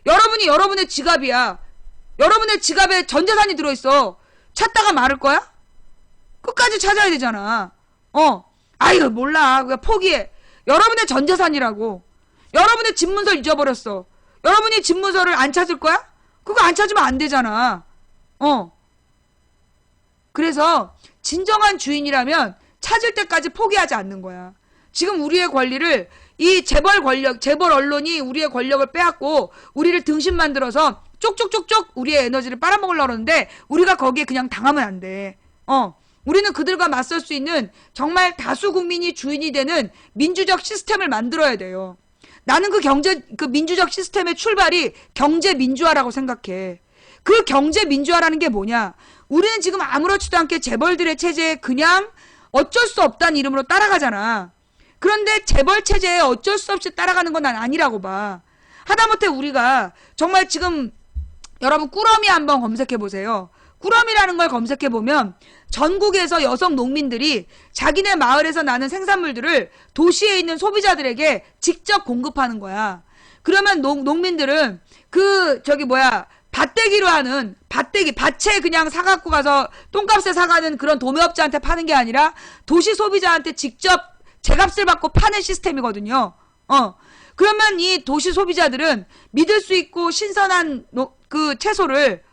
여러분이 여러분의 지갑이야. 여러분의 지갑에 전 재산이 들어있어. 찾다가 말을 거야? 끝까지 찾아야 되잖아. 아이고 몰라. 그냥 포기해. 여러분의 전 재산이라고. 여러분의 집문서 잊어버렸어. 여러분이 집문서를 안 찾을 거야? 그거 안 찾으면 안 되잖아. 그래서 진정한 주인이라면 찾을 때까지 포기하지 않는 거야. 지금 우리의 권리를 이 재벌 언론이 우리의 권력을 빼앗고 우리를 등신 만들어서 쪽쪽쪽쪽 우리의 에너지를 빨아먹으려고 그러는데 우리가 거기에 그냥 당하면 안 돼. 우리는 그들과 맞설 수 있는 정말 다수 국민이 주인이 되는 민주적 시스템을 만들어야 돼요. 나는 그 민주적 시스템의 출발이 경제 민주화라고 생각해. 그 경제 민주화라는 게 뭐냐? 우리는 지금 아무렇지도 않게 재벌들의 체제에 그냥 어쩔 수 없다는 이름으로 따라가잖아. 그런데 재벌 체제에 어쩔 수 없이 따라가는 건 난 아니라고 봐. 하다못해 우리가 정말 지금 여러분 꾸러미 한번 검색해 보세요. 꾸러미라는 걸 검색해 보면 전국에서 여성 농민들이 자기네 마을에서 나는 생산물들을 도시에 있는 소비자들에게 직접 공급하는 거야. 그러면 농민들은 밭대기로 하는 밭에 그냥 사갖고 가서 똥값에 사가는 그런 도매업자한테 파는 게 아니라 도시 소비자한테 직접 제값을 받고 파는 시스템이거든요. 그러면 이 도시 소비자들은 믿을 수 있고 신선한 그 채소를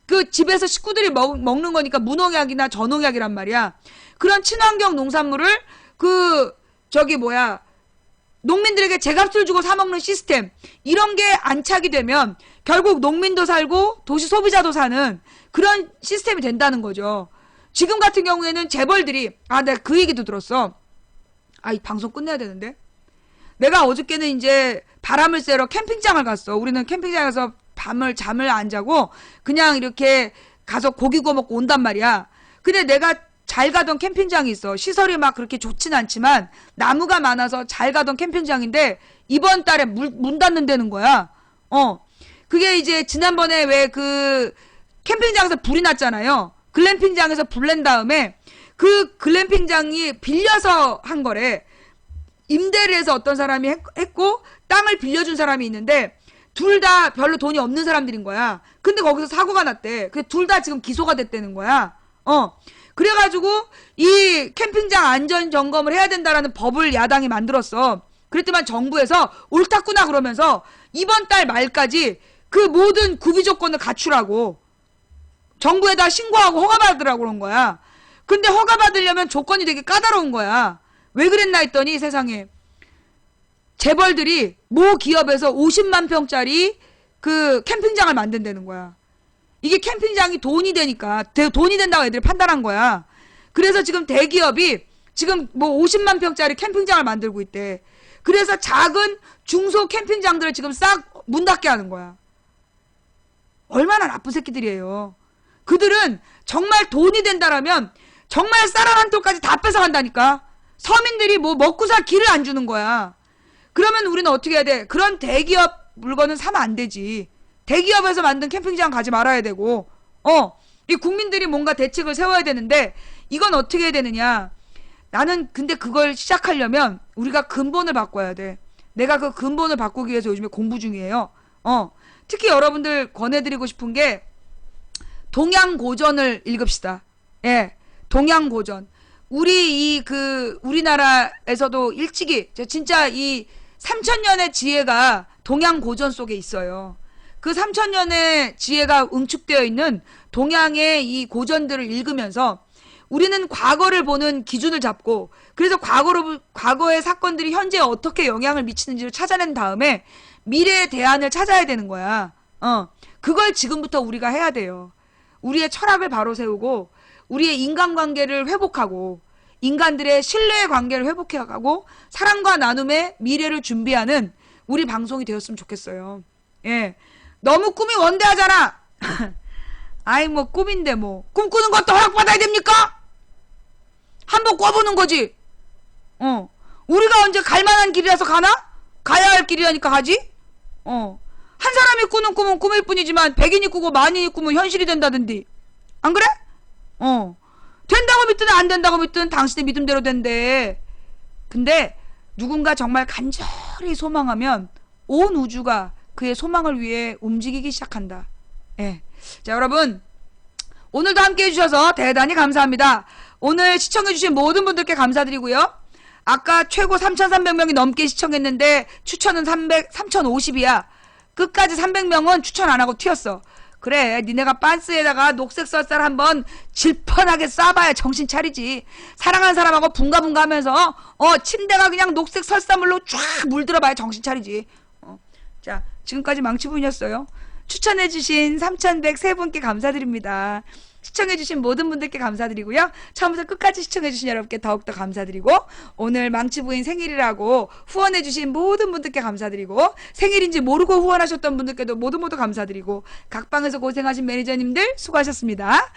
그 집에서 식구들이 먹는 거니까 무농약이나 저농약이란 말이야. 그런 친환경 농산물을 농민들에게 제값을 주고 사 먹는 시스템, 이런 게 안착이 되면 결국 농민도 살고 도시 소비자도 사는 그런 시스템이 된다는 거죠. 지금 같은 경우에는 재벌들이 내가 그 얘기도 들었어. 이 방송 끝내야 되는데. 내가 어저께는 이제 바람을 쐬러 캠핑장을 갔어. 우리는 캠핑장에서 잠을 안 자고 그냥 이렇게 가서 고기 구워 먹고 온단 말이야. 근데 내가 잘 가던 캠핑장이 있어. 시설이 막 그렇게 좋진 않지만 나무가 많아서 잘 가던 캠핑장인데 이번 달에 문 닫는다는 거야. 그게 이제 지난번에 왜 그 캠핑장에서 불이 났잖아요. 글램핑장에서 불 낸 다음에 그 글램핑장이 빌려서 한 거래. 임대를 해서 어떤 사람이 했고 땅을 빌려준 사람이 있는데 둘 다 별로 돈이 없는 사람들인 거야. 근데 거기서 사고가 났대. 그래서 둘 다 지금 기소가 됐다는 거야. 그래가지고 이 캠핑장 안전 점검을 해야 된다라는 법을 야당이 만들었어. 그랬더만 정부에서 옳았구나 그러면서 이번 달 말까지 그 모든 구비 조건을 갖추라고 정부에다 신고하고 허가받으라고 그런 거야. 근데 허가받으려면 조건이 되게 까다로운 거야. 왜 그랬나 했더니 세상에 재벌들이 모 기업에서 50만 평짜리 그 캠핑장을 만든다는 거야. 이게 캠핑장이 돈이 되니까 돈이 된다고 애들이 판단한 거야. 그래서 지금 대기업이 지금 뭐 50만 평짜리 캠핑장을 만들고 있대. 그래서 작은 중소 캠핑장들을 지금 싹 문 닫게 하는 거야. 얼마나 나쁜 새끼들이에요. 그들은 정말 돈이 된다라면 정말 쌀 한 톨까지 다 뺏어간다니까. 서민들이 뭐 먹고 살 길을 안 주는 거야. 그러면 우리는 어떻게 해야 돼? 그런 대기업 물건은 사면 안 되지. 대기업에서 만든 캠핑장 가지 말아야 되고, 이 국민들이 뭔가 대책을 세워야 되는데, 이건 어떻게 해야 되느냐. 나는 근데 그걸 시작하려면 우리가 근본을 바꿔야 돼. 내가 그 근본을 바꾸기 위해서 요즘에 공부 중이에요. 특히 여러분들 권해드리고 싶은 게, 동양고전을 읽읍시다. 예, 동양고전. 우리나라에서도 일찍이, 진짜 이 3000년의 지혜가 동양고전 속에 있어요. 그 3000년의 지혜가 응축되어 있는 동양의 이 고전들을 읽으면서 우리는 과거를 보는 기준을 잡고, 그래서 과거의 사건들이 현재에 어떻게 영향을 미치는지를 찾아낸 다음에 미래의 대안을 찾아야 되는 거야. 그걸 지금부터 우리가 해야 돼요. 우리의 철학을 바로 세우고, 우리의 인간관계를 회복하고, 인간들의 신뢰의 관계를 회복해가고, 사랑과 나눔의 미래를 준비하는 우리 방송이 되었으면 좋겠어요. 예. 너무 꿈이 원대하잖아. 아이 뭐 꿈인데 뭐 꿈꾸는 것도 허락받아야 됩니까? 한번 꿔보는 거지. 우리가 언제 갈만한 길이라서 가나? 가야 할 길이라니까 가지. 한 사람이 꾸는 꿈은 꿈일 뿐이지만 100인이 꾸고 만인이 꾸면 현실이 된다던데. 안 그래? 된다고 믿든 안 된다고 믿든 당신의 믿음대로 된대. 근데 누군가 정말 간절히 소망하면 온 우주가 그의 소망을 위해 움직이기 시작한다. 예. 자, 여러분, 오늘도 함께 해주셔서 대단히 감사합니다. 오늘 시청해주신 모든 분들께 감사드리고요. 아까 최고 3,300명이 넘게 시청했는데 추천은 3,050이야. 끝까지 300명은 추천 안 하고 튀었어. 그래, 니네가 빤스에다가 녹색 썰살 한번 질펀하게 쏴봐야 정신 차리지. 사랑하는 사람하고 붕가붕가 하면서 침대가 그냥 녹색 설사물로 쫙 물들어봐야 정신 차리지. 자, 지금까지 망치부인이었어요. 추천해주신 3,103분께 감사드립니다. 시청해주신 모든 분들께 감사드리고요. 처음부터 끝까지 시청해주신 여러분께 더욱더 감사드리고, 오늘 망치부인 생일이라고 후원해주신 모든 분들께 감사드리고, 생일인지 모르고 후원하셨던 분들께도 모두 감사드리고, 각 방에서 고생하신 매니저님들 수고하셨습니다.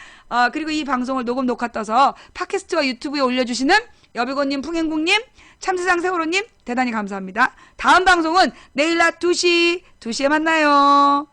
그리고 이 방송을 녹음 녹화 떠서 팟캐스트와 유튜브에 올려주시는 여비고님, 풍행국님, 참세상 세월호님 대단히 감사합니다. 다음 방송은 내일 낮 2시에 만나요.